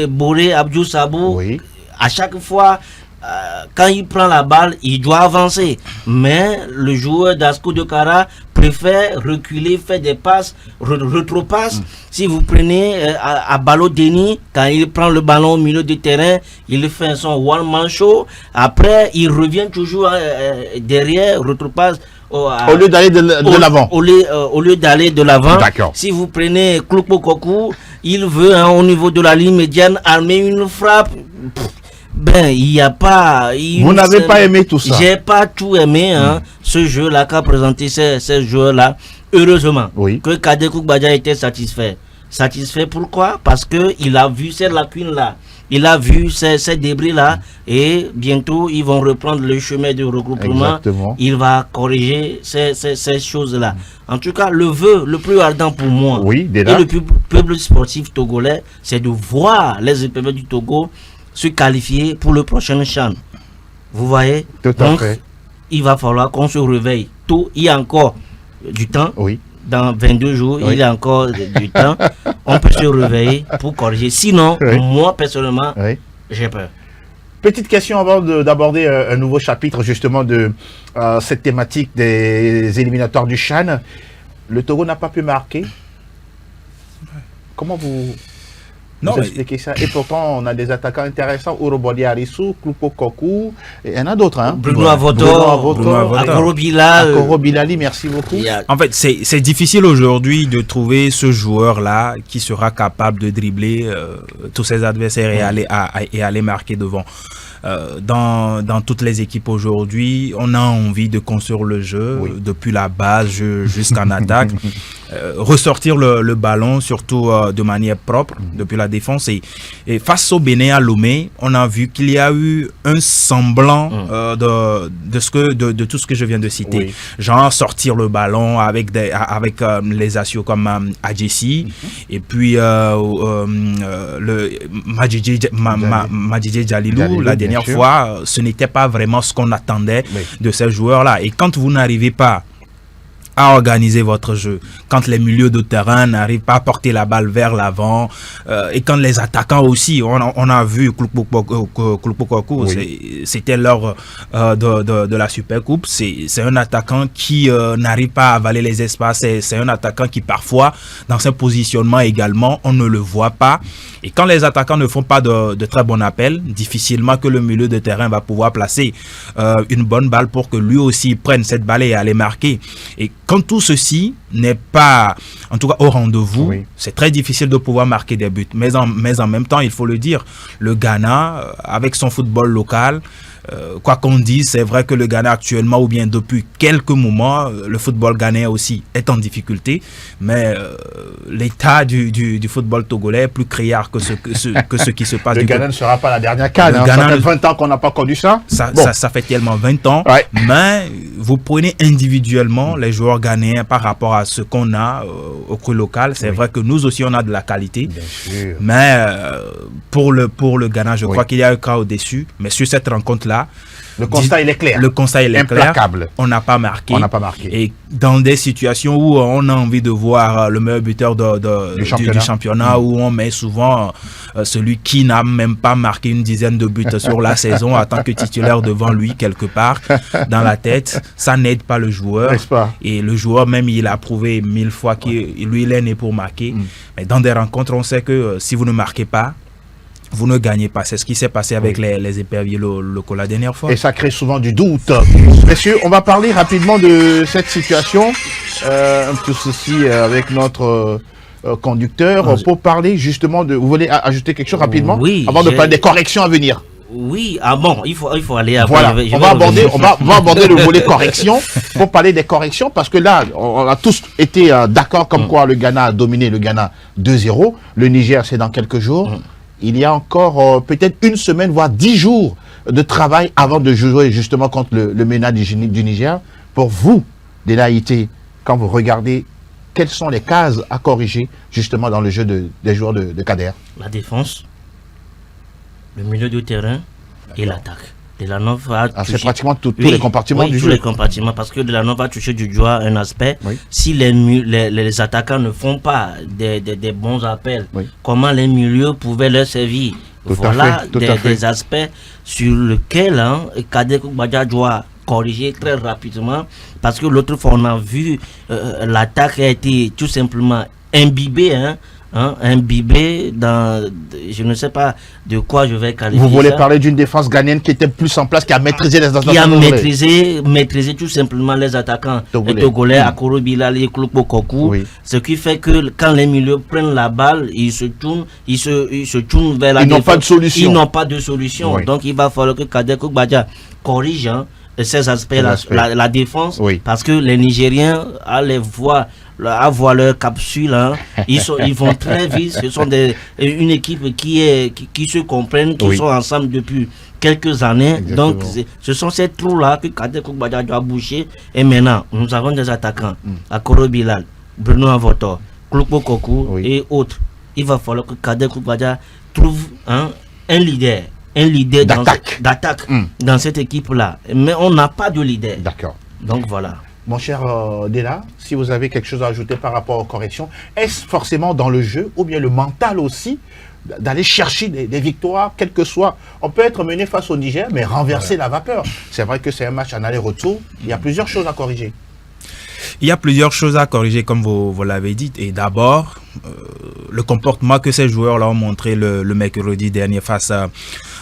Boré Abdou Sabou, oui. À chaque fois quand il prend la balle, il doit avancer. Mais le joueur d'Asco de Kara préfère reculer, faire des passes, retropasses. Si vous prenez à Balo Denis, quand il prend le ballon au milieu du terrain, il fait son one-man show. Après, il revient toujours derrière, retropasse. Au lieu d'aller de l'avant. Au lieu d'aller de l'avant. D'accord. Si vous prenez Kloukpo Kokou, il veut au niveau de la ligne médiane armer une frappe. Ben, il n'y a pas... Vous n'avez pas aimé tout ça? J'ai pas tout aimé, ce jeu-là qu'a présenté ces joueurs-là. Heureusement que Kadek Badja était satisfait. Satisfait pourquoi? Parce qu'il a vu ces lacunes-là. Il a vu ces débris-là. Et bientôt, ils vont reprendre le chemin de regroupement. Exactement. Il va corriger ces choses-là. En tout cas, le vœu le plus ardent pour moi et le peuple sportif togolais, c'est de voir les épreuves du Togo se qualifier pour le prochain CHAN. Vous voyez? Tout à fait. Il va falloir qu'on se réveille tôt. Il y a encore du temps. Oui. Dans 22 jours, il y a encore du temps. On peut se réveiller pour corriger. Sinon, moi, personnellement, j'ai peur. Petite question avant d'aborder un nouveau chapitre justement de cette thématique des éliminatoires du CHAN. Le Togo n'a pas pu marquer. Comment vous expliquez ça? Et pourtant, on a des attaquants intéressants. Urobodi Arissou, Kloukpo Kokou, et il y en a d'autres. Hein? Bruno Avoto, Akoro Bilali, merci beaucoup. En fait, c'est difficile aujourd'hui de trouver ce joueur-là qui sera capable de dribbler tous ses adversaires et aller marquer devant. Dans toutes les équipes aujourd'hui, on a envie de construire le jeu depuis la base jusqu'en attaque, ressortir le ballon surtout de manière propre depuis la défense et face au Bénin à Lomé, on a vu qu'il y a eu un semblant de tout ce que je viens de citer, genre sortir le ballon avec les asios comme Adjessi et puis le Madjidje Djalilou la dernière fois, ce n'était pas vraiment ce qu'on attendait de ces joueurs-là. Et quand vous n'arrivez pas à organiser votre jeu, quand les milieux de terrain n'arrivent pas à porter la balle vers l'avant, et quand les attaquants aussi, on a vu Kloukpo Kokou, c'était lors de la Super Coupe, c'est un attaquant qui n'arrive pas à avaler les espaces, c'est un attaquant qui parfois, dans ses positionnements également, on ne le voit pas, et quand les attaquants ne font pas de très bons appels, difficilement que le milieu de terrain va pouvoir placer une bonne balle pour que lui aussi prenne cette balle et aller marquer. Et quand tout ceci n'est pas, en tout cas au rendez-vous, c'est très difficile de pouvoir marquer des buts. Mais en même temps, il faut le dire, le Ghana, avec son football local, quoi qu'on dise, c'est vrai que le Ghana actuellement, ou bien depuis quelques moments, le football ghanéen aussi est en difficulté, mais l'état du football togolais est plus criard que ce qui se passe. Le Ghana ne sera pas la dernière CAN. Ça fait 20 ans qu'on n'a pas connu ça. Ça fait tellement 20 ans, mais vous prenez individuellement les joueurs ghanéens par rapport à ce qu'on a au cru local. C'est vrai que nous aussi, on a de la qualité, mais pour le Ghana, je crois qu'il y a un cas au-dessus, mais sur cette rencontre-là, le constat il est clair. Le constat il est implacable. Clair. On n'a pas marqué. Et dans des situations où on a envie de voir le meilleur buteur du championnat, où on met souvent celui qui n'a même pas marqué une dizaine de buts sur la saison en tant que titulaire devant lui quelque part dans la tête, ça n'aide pas le joueur. Et le joueur même il a prouvé 1000 fois qu'il lui il est né pour marquer. Mais dans des rencontres on sait que si vous ne marquez pas, vous ne gagnez pas. C'est ce qui s'est passé avec les éperviers locaux la dernière fois. Et ça crée souvent du doute. Messieurs, on va parler rapidement de cette situation. Un petit souci avec notre conducteur pour parler justement de... Vous voulez ajouter quelque chose rapidement avant de parler des corrections à venir? Oui, il faut aller après. Voilà, on va aborder le volet correction pour parler des corrections parce que là, on a tous été d'accord comme quoi le Ghana a dominé le Ghana 2-0. Le Niger, c'est dans quelques jours. Il y a encore peut-être une semaine, voire 10 jours de travail avant de jouer justement contre le MENA du Niger. Pour vous, Delaïté, quand vous regardez, quelles sont les cases à corriger justement dans le jeu des joueurs de Kader? La défense, le milieu de terrain et l'attaque. Delanov c'est pratiquement tous les compartiments du jeu. Tous les compartiments, parce que Delanov va toucher du doigt un aspect. Si les attaquants ne font pas des bons appels, comment les milieux pouvaient leur servir? Voilà des aspects sur lesquels Kadek Badja doit corriger très rapidement, parce que l'autre fois on a vu l'attaque a été tout simplement imbibée, imbibé dans, je ne sais pas de quoi je vais qualifier. Vous voulez parler d'une défense ghanéenne qui était plus en place, qui a maîtrisé les attaquants, qui a maîtrisé tout simplement les attaquants togolais, Akoro Bilal et Klopo Kokou, ce qui fait que quand les milieux prennent la balle, ils se tournent vers la défense. Ils n'ont pas de solution. Ils n'ont pas de solution. Donc il va falloir que Kadek Badja corrige ces aspects-là, la défense, parce que les Nigériens, à voir leur capsule, ils vont très vite. Ce sont une équipe qui se comprennent, qui sont ensemble depuis quelques années. Exactement. Donc ce sont ces trous-là que Kadek Badja doit boucher. Et maintenant, nous avons des attaquants, Akoro Bilal, Bruno Avoto, Klopo Kokou et autres. Il va falloir que Kadek Badja trouve un leader d'attaque dans cette équipe-là. Mais on n'a pas de leader. D'accord. Donc voilà. Mon cher Dela, si vous avez quelque chose à ajouter par rapport aux corrections, est-ce forcément dans le jeu ou bien le mental aussi d'aller chercher des victoires, quel que soit. On peut être mené face au Niger, mais renverser la vapeur. C'est vrai que c'est un match en aller-retour. Il y a plusieurs choses à corriger. Il y a plusieurs choses à corriger, comme vous l'avez dit. Et d'abord, le comportement que ces joueurs-là ont montré le mercredi dernier face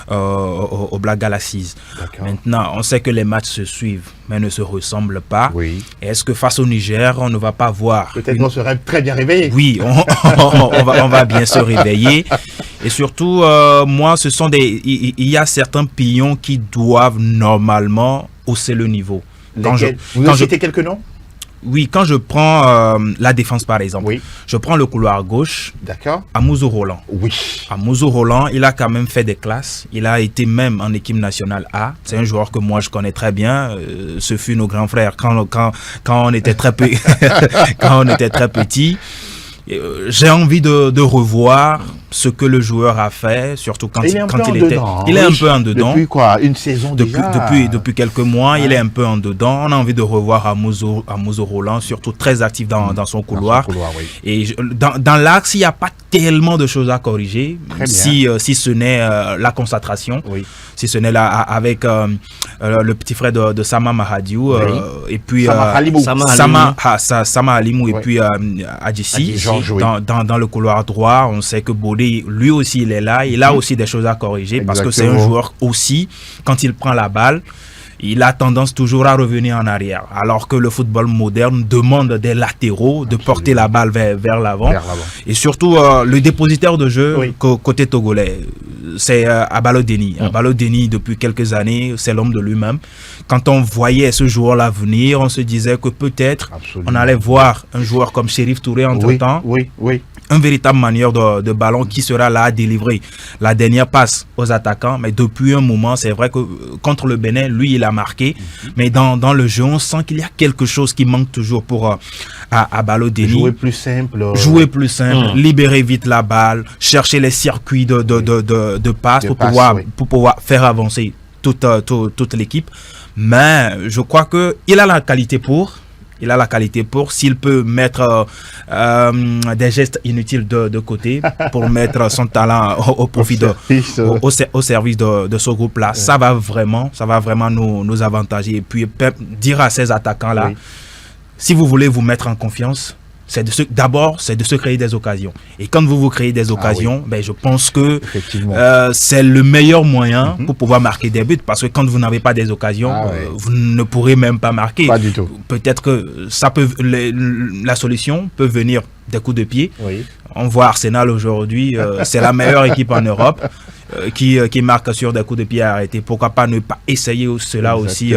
au Black Galaxies. Maintenant, on sait que les matchs se suivent, mais ne se ressemblent pas. Est-ce que face au Niger, on ne va pas voir... Peut-être qu'on serait très bien réveillé. Oui, on va bien se réveiller. Et surtout, moi, il y a certains pions qui doivent normalement hausser le niveau. Vous avez cité quelques noms? Oui, quand je prends la défense par exemple, je prends le couloir gauche. D'accord. Amouzo Roland. Amouzo Roland, il a quand même fait des classes. Il a été même en équipe nationale A. C'est un joueur que moi je connais très bien. Ce fut nos grands frères quand on était très quand on était très petit. J'ai envie de revoir ce que le joueur a fait, surtout quand il était. Il est un peu en dedans. Depuis quoi? Une saison depuis quelques mois, il est un peu en dedans. On a envie de revoir Amouzo Roland, surtout très actif dans son couloir. Et dans l'axe, il n'y a pas tellement de choses à corriger, si ce n'est la concentration. Si ce n'est là avec le petit frère de Sama Mahadiou et puis Sama Alimou et puis Adjessi dans le couloir droit. On sait que Bodé, lui aussi, il est là. Il a aussi des choses à corriger parce que c'est un joueur aussi, quand il prend la balle, il a tendance toujours à revenir en arrière. Alors que le football moderne demande des latéraux de porter la balle vers l'avant. Et surtout, le dépositaire de jeu côté togolais, c'est Abalo Deni. Abalo Deni, depuis quelques années, c'est l'homme de lui-même. Quand on voyait ce joueur-là venir, on se disait que peut-être on allait voir un joueur comme Chérif Touré entre-temps. Un véritable manieur de ballon qui sera là à délivrer la dernière passe aux attaquants. Mais depuis un moment, c'est vrai que contre le Bénin, lui, il a marqué. Mais dans le jeu, on sent qu'il y a quelque chose qui manque toujours pour Abalo Deni. Jouer plus simple. Libérer vite la balle, chercher les circuits de passe pour pouvoir faire avancer toute l'équipe. Mais je crois qu'il a la qualité pour... s'il peut mettre des gestes inutiles de côté pour mettre son talent au profit au service de ce groupe-là, ça va vraiment nous avantager. Et puis dire à ces attaquants-là, si vous voulez vous mettre en confiance, d'abord, c'est de se créer des occasions. Et quand vous créez des occasions, ben, je pense que c'est le meilleur moyen pour pouvoir marquer des buts. Parce que quand vous n'avez pas des occasions, vous ne pourrez même pas marquer. Pas du tout. Peut-être que la solution peut venir des coups de pied. Oui. On voit Arsenal aujourd'hui, c'est la meilleure équipe en Europe. Qui marque sur des coups de pied arrêtés. Pourquoi pas ne pas essayer cela aussi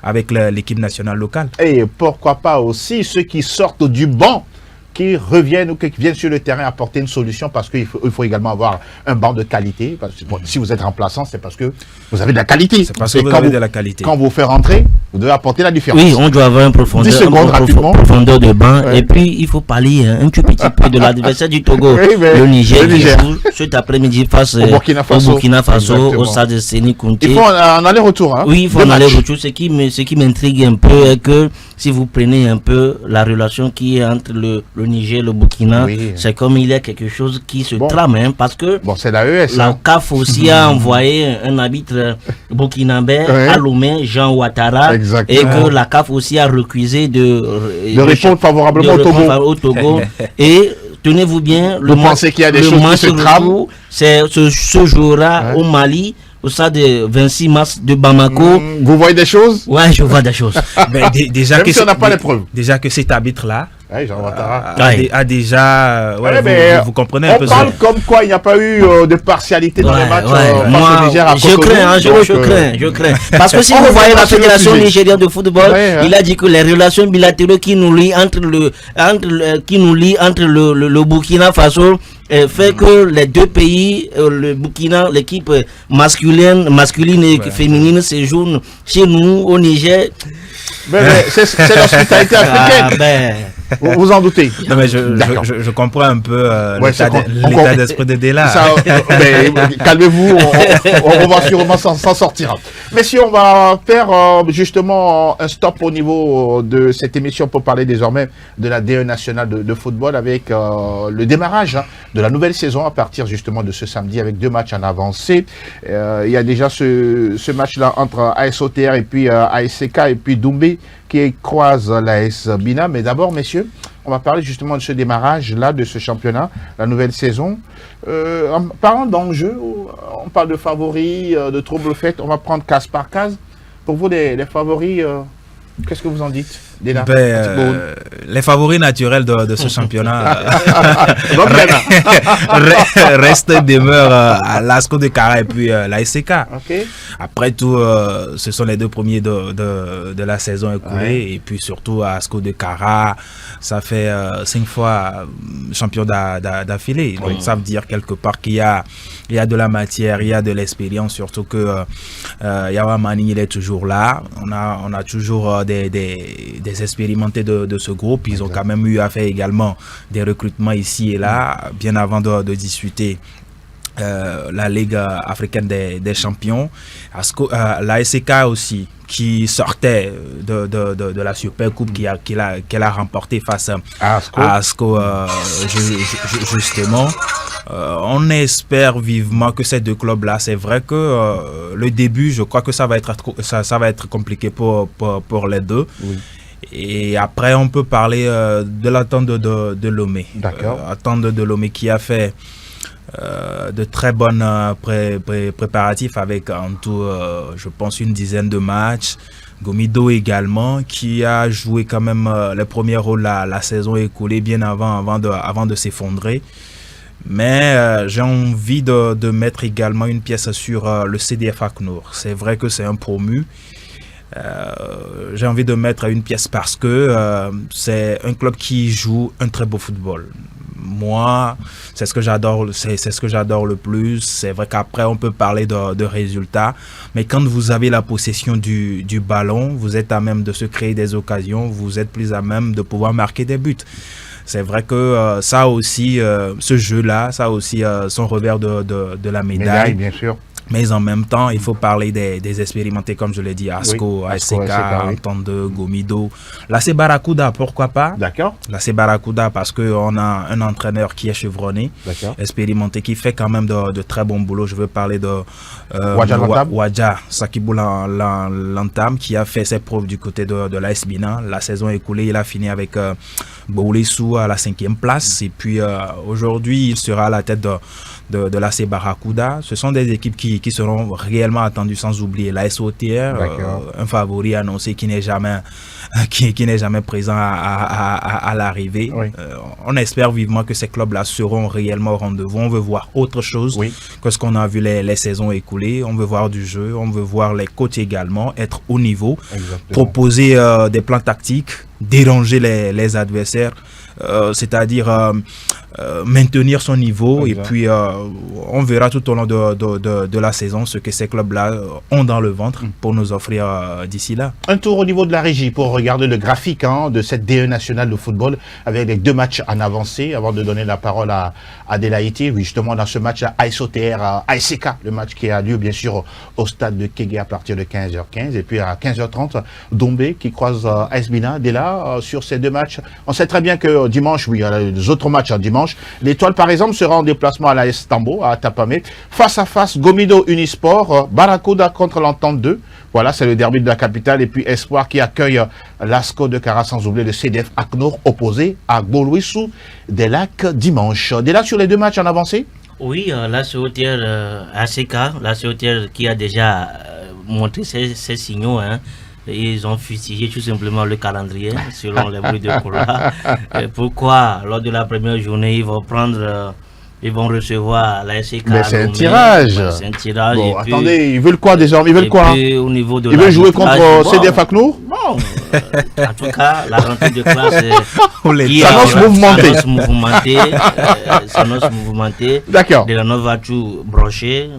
avec l'équipe nationale locale? Et pourquoi pas aussi ceux qui sortent du banc, qui reviennent ou qui viennent sur le terrain apporter une solution, parce qu'il faut également avoir un banc de qualité. Parce que, si vous êtes remplaçant, c'est parce que vous avez de la qualité. C'est parce que vous avez de la qualité. Quand vous faites rentrer, vous devez apporter la différence. Oui, on doit avoir un profondeur de banc. Ouais. Et puis, il faut parler un tout petit peu de l'adversaire du Togo, le Niger, qui joue cet après-midi face au Burkina Faso, au stade de Séni Kounté. Il faut en aller-retour. Hein? Oui, il faut en aller-retour. Ce qui m'intrigue un peu est que si vous prenez un peu la relation qui est entre le Niger et le Burkina, c'est comme il y a quelque chose qui se trame, hein, parce que c'est l'AES. La CAF aussi a envoyé un arbitre burkinabé à Lomé, Jean Ouattara, et que la CAF aussi a recusé de répondre favorablement au Togo. Et tenez-vous bien, le match c'est ce jour-là au Mali, au stade de 26 mars de Bamako. Vous voyez des choses? Ouais, je vois des choses. Déjà même si on n'a pas les preuves. Déjà que cet arbitre-là a déjà... vous comprenez un peu ça. On parle comme quoi il n'y a pas eu de partialité dans les matchs. Moi, je crains. Parce que si vous voyez la Fédération nigérienne de football, il a dit que les relations bilatérales qui nous lient entre le Burkina Faso fait que les deux pays, le Burkina, l'équipe masculine et féminine séjourne chez nous au Niger. C'est l'hospitalité africaine. Vous en doutez? Non, mais je comprends un peu l'état d'esprit de Dela. Calmez-vous, on va sûrement s'en sortir. Messieurs, on va faire justement un stop au niveau de cette émission pour parler désormais de la D1 nationale de football avec le démarrage de la nouvelle saison à partir justement de ce samedi avec 2 matchs en avancée. Il y a déjà ce match-là entre ASOTR et puis ASCK et puis Doumbé qui croise l'AS Bina. Mais d'abord, messieurs, on va parler justement de ce démarrage-là, de ce championnat, la nouvelle saison. En parlant d'enjeux, on parle de favoris, de troubles faits. On va prendre case par case. Pour vous, les favoris, qu'est-ce que vous en dites? Les favoris naturels de ce championnat restent et demeurent à l'ASCO de Kara et puis l'ASCK. Après tout, ce sont les 2 premiers de la saison écoulée. Et puis surtout à ASCO de Kara, ça fait 5 fois champion d'affilée. Donc ça veut dire quelque part qu'il y a de la matière, il y a de l'expérience, surtout que Yawa Mani, il est toujours là. On a toujours des expérimentés de ce groupe. Ils ont quand même eu à faire également des recrutements ici et là, bien avant de discuter la Ligue africaine des champions. La SK aussi, qui sortait de la Super Coupe qu'elle a remportée face à ASCO justement. On espère vivement que ces 2 clubs-là, c'est vrai que le début, je crois que ça va être compliqué pour les 2. Et après, on peut parler de l'attente de Lomé. Attente de Lomé qui a fait de très bonnes préparatifs avec en tout, je pense, une dizaine de matchs. Gomido également, qui a joué quand même les premiers rôles la saison écoulée bien avant de s'effondrer. Mais j'ai envie de mettre également une pièce sur le CDF ACNOR. C'est vrai que c'est un promu. J'ai envie de mettre une pièce parce que c'est un club qui joue un très beau football. Moi, c'est ce que j'adore, c'est ce que j'adore le plus. C'est vrai qu'après on peut parler de résultats, mais quand vous avez la possession du ballon, vous êtes à même de se créer des occasions, vous êtes plus à même de pouvoir marquer des buts. C'est vrai que ça aussi, ce jeu-là, ça aussi son revers de la médaille. Bien sûr. Mais en même temps, il faut parler des expérimentés, comme je l'ai dit, ASCO, ASK, Entente de Gomido. Là, c'est Barracuda, pourquoi pas? D'accord. Là, c'est Barracuda parce qu'on a un entraîneur qui est chevronné, expérimenté, qui fait quand même de très bons boulots. Je veux parler de Wadja Sakibou Lantam, qui a fait ses preuves du côté de l'AS Bina. La saison écoulée, il a fini avec Boulissou à la 5e place. Et puis, aujourd'hui, il sera à la tête de l'AC Barracuda. Ce sont des équipes qui seront réellement attendues, sans oublier la SOTR, un favori annoncé qui n'est jamais présent à l'arrivée. On espère vivement que ces clubs-là seront réellement au rendez-vous. On veut voir autre chose que ce qu'on a vu les saisons écoulées. On veut voir du jeu, on veut voir les coachs également être au niveau, proposer des plans tactiques, déranger les adversaires, c'est-à-dire maintenir son niveau. Et puis on verra tout au long de la saison ce que ces clubs-là ont dans le ventre pour nous offrir d'ici là. Un tour au niveau de la régie pour regarder le graphique de cette D1 nationale de football avec les 2 matchs en avancée avant de donner la parole à Adélaïté. Oui, justement, dans ce match ASOTR, ASK, le match qui a lieu bien sûr au stade de Kégué à partir de 15h15 et puis à 15h30, Dombé qui croise AS Bina. Dès là, sur ces 2 matchs, on sait très bien que dimanche, oui, il y a les autres matchs dimanche. L'Étoile, par exemple, sera en déplacement à l'AS Tambo, à Tapamé. Face à face, Gomido Unisport, Barracuda contre l'Entente 2. Voilà, c'est le derby de la capitale. Et puis Espoir qui accueille l'ASCO de Cara, sans oublier le CDF Aknor opposé à Gbolwissou des Lacs dimanche. Des Lacs sur les 2 matchs en avancée? Oui, la SOTR ACK, la SOTR qui a déjà montré ses signaux. Ils ont fusillé tout simplement le calendrier selon les bruits de couloir. Pourquoi, lors de la première journée, ils vont recevoir la SK? Mais c'est un tirage. C'est un tirage. Bon, attendez, ils veulent quoi désormais? Ils veulent quoi? Au niveau de ils veulent jouer contre CDF Aknor? Bon, en tout cas, la rentrée de classe s'annonce mouvementée. D'accord. De la Novatu brochée,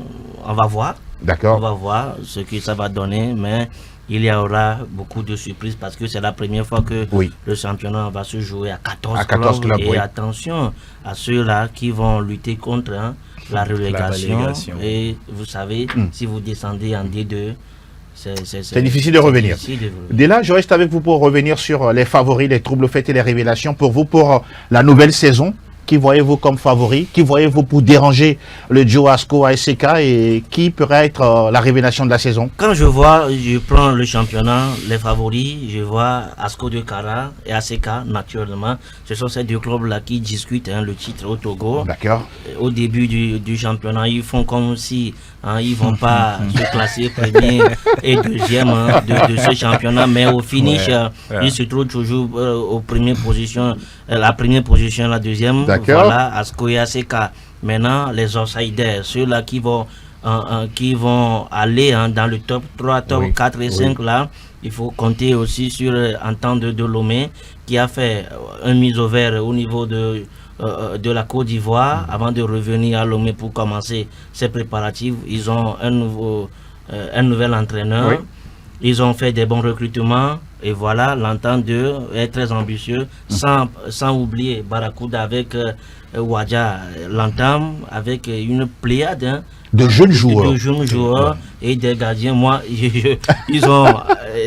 on va voir. D'accord. On va voir ce que ça va donner, mais il y aura beaucoup de surprises parce que c'est la première fois que le championnat va se jouer à 14 clubs. Et attention à ceux-là qui vont lutter contre la relégation. Et vous savez, si vous descendez en D2, c'est difficile de revenir. Dès là, je reste avec vous pour revenir sur les favoris, les troubles faits et les révélations. Pour vous, pour la nouvelle saison, qui voyez-vous comme favori? Qui voyez-vous pour déranger le duo ASCO ASK et qui pourrait être la révélation de la saison? Quand je prends le championnat, les favoris, je vois ASCO de Cara et ASK naturellement. Ce sont ces 2 clubs-là qui discutent le titre au Togo. D'accord. Au début du championnat, ils font comme si ils vont pas se classer premier et deuxième de ce championnat, mais au finish, ils se trouvent toujours aux premières positions, la première position, la deuxième. Voilà, ASCO et ASK. Maintenant, les outsiders, ceux-là qui vont aller dans le top 3, top 4 et 5 là, il faut compter aussi sur Entente de Lomé qui a fait un mise au vert au niveau de la Côte d'Ivoire avant de revenir à Lomé pour commencer ses préparatifs. Ils ont un nouvel entraîneur. Ils ont fait des bons recrutements et voilà, l'Entente 2 est très ambitieux, sans oublier Barracuda avec Wadja Lantam, avec une pléiade de jeunes joueurs, et des gardiens. Moi, ils ont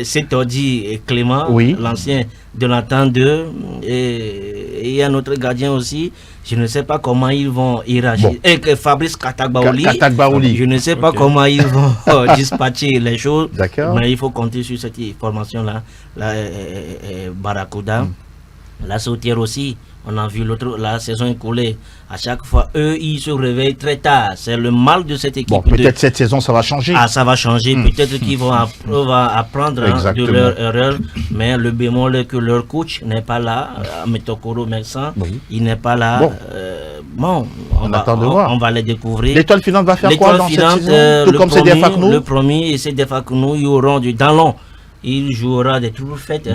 Setodi Clément, l'ancien de l'Entente 2, et un autre gardien aussi. Je ne sais pas comment ils vont réagir. Et que Fabrice Katagbaouli, je ne sais pas comment ils vont dispatcher les choses. Mais il faut compter sur cette formation-là. Barracuda, la Sautière aussi. On a vu la saison écoulée. À chaque fois, eux, ils se réveillent très tard. C'est le mal de cette équipe. Bon, peut-être cette saison, ça va changer. Ah, ça va changer. Peut-être qu'ils vont apprendre de leur erreur. Mais le bémol est que leur coach n'est pas là. Metokoro Mersan, il n'est pas là. On va les découvrir. L'Étoile Filante va faire quoi dans cette saison? Tout comme CDF Aknor. Le premier et CDF Aknor, ils auront du talent. Il jouera des tours faits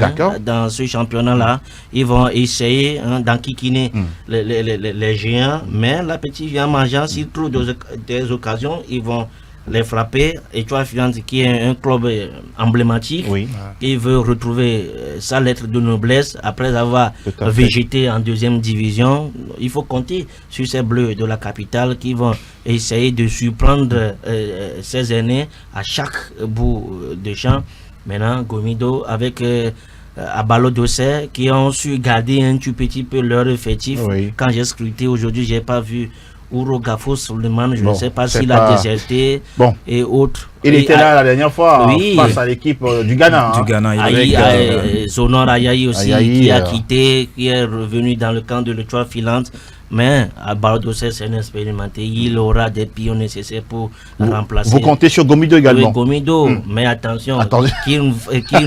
dans ce championnat-là. Ils vont essayer d'enquiquiner les géants. Mais la petite vient mangeant, s'ils trouvent des occasions, ils vont les frapper. Étoile Filante qui est un club emblématique, qui veut retrouver sa lettre de noblesse après avoir végété en deuxième division. Il faut compter sur ces Bleus de la capitale qui vont essayer de surprendre ces aînés à chaque bout de champ. Maintenant, Gomido avec Abalo Dossé qui ont su garder un tout petit peu leur effectif. Quand j'ai scruté aujourd'hui, j'ai pas vu Ouro Gafo Suleiman, je ne sais pas s'il a déserté et autres. Il était là la dernière fois face à l'équipe du Ghana. Du Ghana, Sonor Ayayi aussi qui a quitté, qui est revenu dans le camp de l'Étoile Filante. Mais à Bardossé, c'est un expérimenté. Il aura des pions nécessaires pour remplacer. Vous comptez sur Gomido également? Oui, Gomido, mais attention, qu'il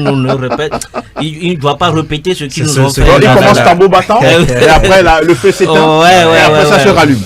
nous ne répète. Il ne doit pas répéter ce qu'il nous a fait. Il commence tambour battant et après le feu s'éteint. Et après ça se rallume.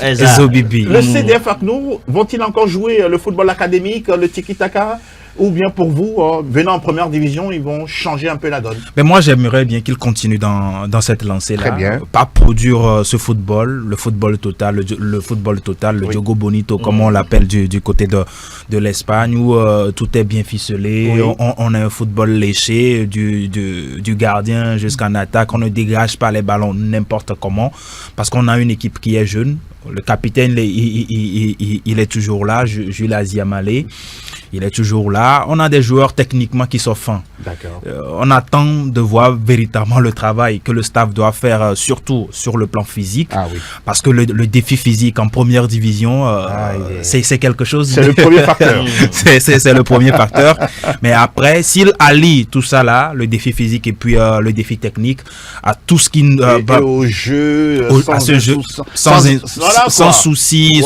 Le CDF Aknou, vont-ils encore jouer le football académique, le tiki-taka? Ou bien pour vous, venant en première division, ils vont changer un peu la donne? Mais moi, j'aimerais bien qu'ils continuent dans cette lancée-là. Très bien. Pas produire ce football, le football total, le Diogo Bonito, comme on l'appelle du côté de l'Espagne, où tout est bien ficelé. On a un football léché, du gardien jusqu'en attaque. On ne dégage pas les ballons n'importe comment, parce qu'on a une équipe qui est jeune. Le capitaine, il est toujours là, Jules Aziamalé. Il est toujours là. On a des joueurs techniquement qui sont fins. On attend de voir véritablement le travail que le staff doit faire, surtout sur le plan physique. Parce que le défi physique en première division, c'est quelque chose. C'est le premier facteur. c'est le premier facteur. Mais après, s'il allie tout ça là, le défi physique et puis le défi technique, à tout ce qui au jeu, sans souci.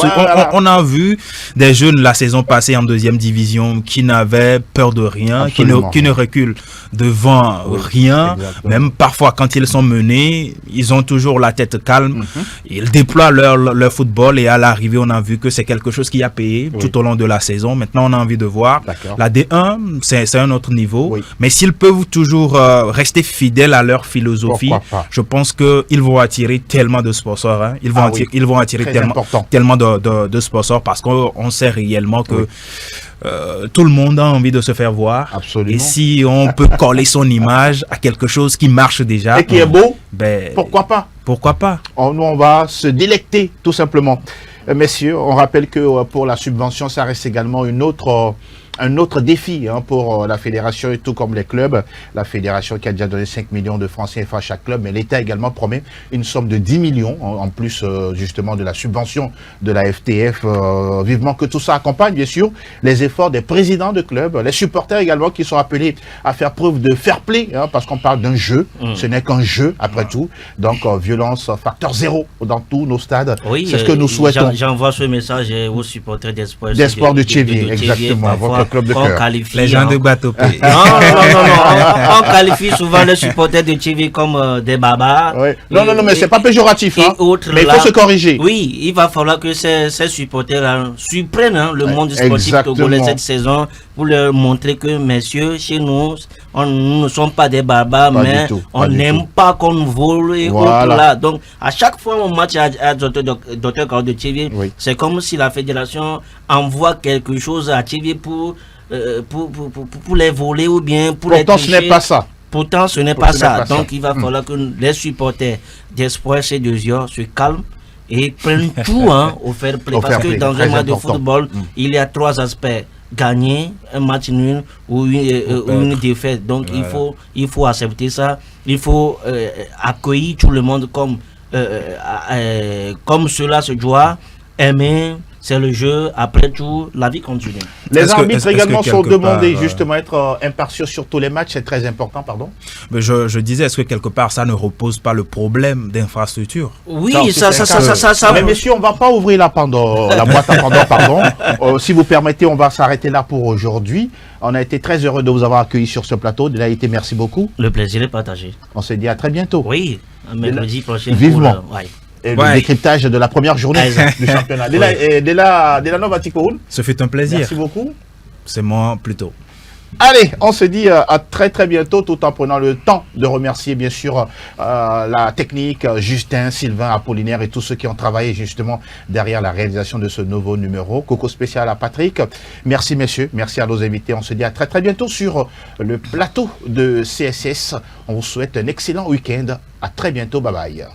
On a vu des jeunes la saison passée en deuxième division qui n'avaient peur de rien, qui ne reculent devant rien. Même parfois quand ils sont menés, ils ont toujours la tête calme. Ils déploient leur football et à l'arrivée on a vu que c'est quelque chose qui a payé tout au long de la saison. Maintenant on a envie de voir la D1, c'est un autre niveau. Mais s'ils peuvent toujours rester fidèles à leur philosophie, je pense qu'ils vont attirer tellement de sponsors. Ils vont attirer tellement de sponsors parce qu'on sait réellement que tout le monde a envie de se faire voir. Absolument. Et si on peut coller son image à quelque chose qui marche déjà et qui est beau, ben, pourquoi pas? Pourquoi pas? Nous, on va se délecter tout simplement. Messieurs, on rappelle que pour la subvention, ça reste également un autre défi pour la fédération et tout comme les clubs. La fédération qui a déjà donné 5 millions de francs CFA à chaque club, mais l'État également promet une somme de 10 millions en plus justement de la subvention de la FTF. Vivement que tout ça accompagne bien sûr les efforts des présidents de clubs, les supporters également qui sont appelés à faire preuve de fair play parce qu'on parle d'un jeu, ce n'est qu'un jeu après tout. Donc violence facteur zéro dans tous nos stades. C'est ce que nous souhaitons. J'envoie ce message aux supporters d'Espoir. D'Espoir de Thiéviers, exactement. Votre club de cœur. Les gens de bateau. Non. On qualifie souvent les supporters de Thiéviers comme des babas. Non, mais c'est pas péjoratif. Mais il faut se corriger. Oui, il va falloir que ces supporters surprennent le monde sportif togolais cette saison pour leur montrer que, messieurs, chez nous, nous ne sommes pas des barbares, mais on n'aime pas qu'on nous vole et autres là. Donc, à chaque fois on match à Dr Carlo de Thiéviers, c'est comme si la fédération envoie quelque chose à Thiéviers pour les voler ou bien pour les tricher. Pourtant, ce n'est pas ça. Pourtant, ce n'est pas ça. Donc, il va falloir que les supporters d'Espoir C2 se calment et prennent tout au fair play. Parce que dans un match de football, il y a 3 aspects. Gagner, un match nul ou une défaite. Donc, il faut accepter ça. Il faut accueillir tout le monde comme cela se doit. Aimer, c'est le jeu. Après tout, la vie continue. Les arbitres également sont demandés justement être impartiaux sur tous les matchs. C'est très important, pardon. Mais je disais, est-ce que quelque part ça ne repose pas le problème d'infrastructure? Oui, ça. Mais messieurs, on ne va pas ouvrir la boîte à Pandore, pardon. Si vous permettez, on va s'arrêter là pour aujourd'hui. On a été très heureux de vous avoir accueillis sur ce plateau. Délaïté, merci beaucoup. Le plaisir est partagé. On se dit à très bientôt. Oui, mercredi prochain. Vivement. Et le décryptage de la première journée du championnat. Dela Nova Tikoun. Ce fut un plaisir. Merci beaucoup. C'est moi plutôt. Allez, on se dit à très très bientôt, tout en prenant le temps de remercier bien sûr la technique, Justin, Sylvain, Apollinaire et tous ceux qui ont travaillé justement derrière la réalisation de ce nouveau numéro. Coucou spécial à Patrick. Merci messieurs, merci à nos invités. On se dit à très très bientôt sur le plateau de CSS. On vous souhaite un excellent week-end. À très bientôt, bye bye.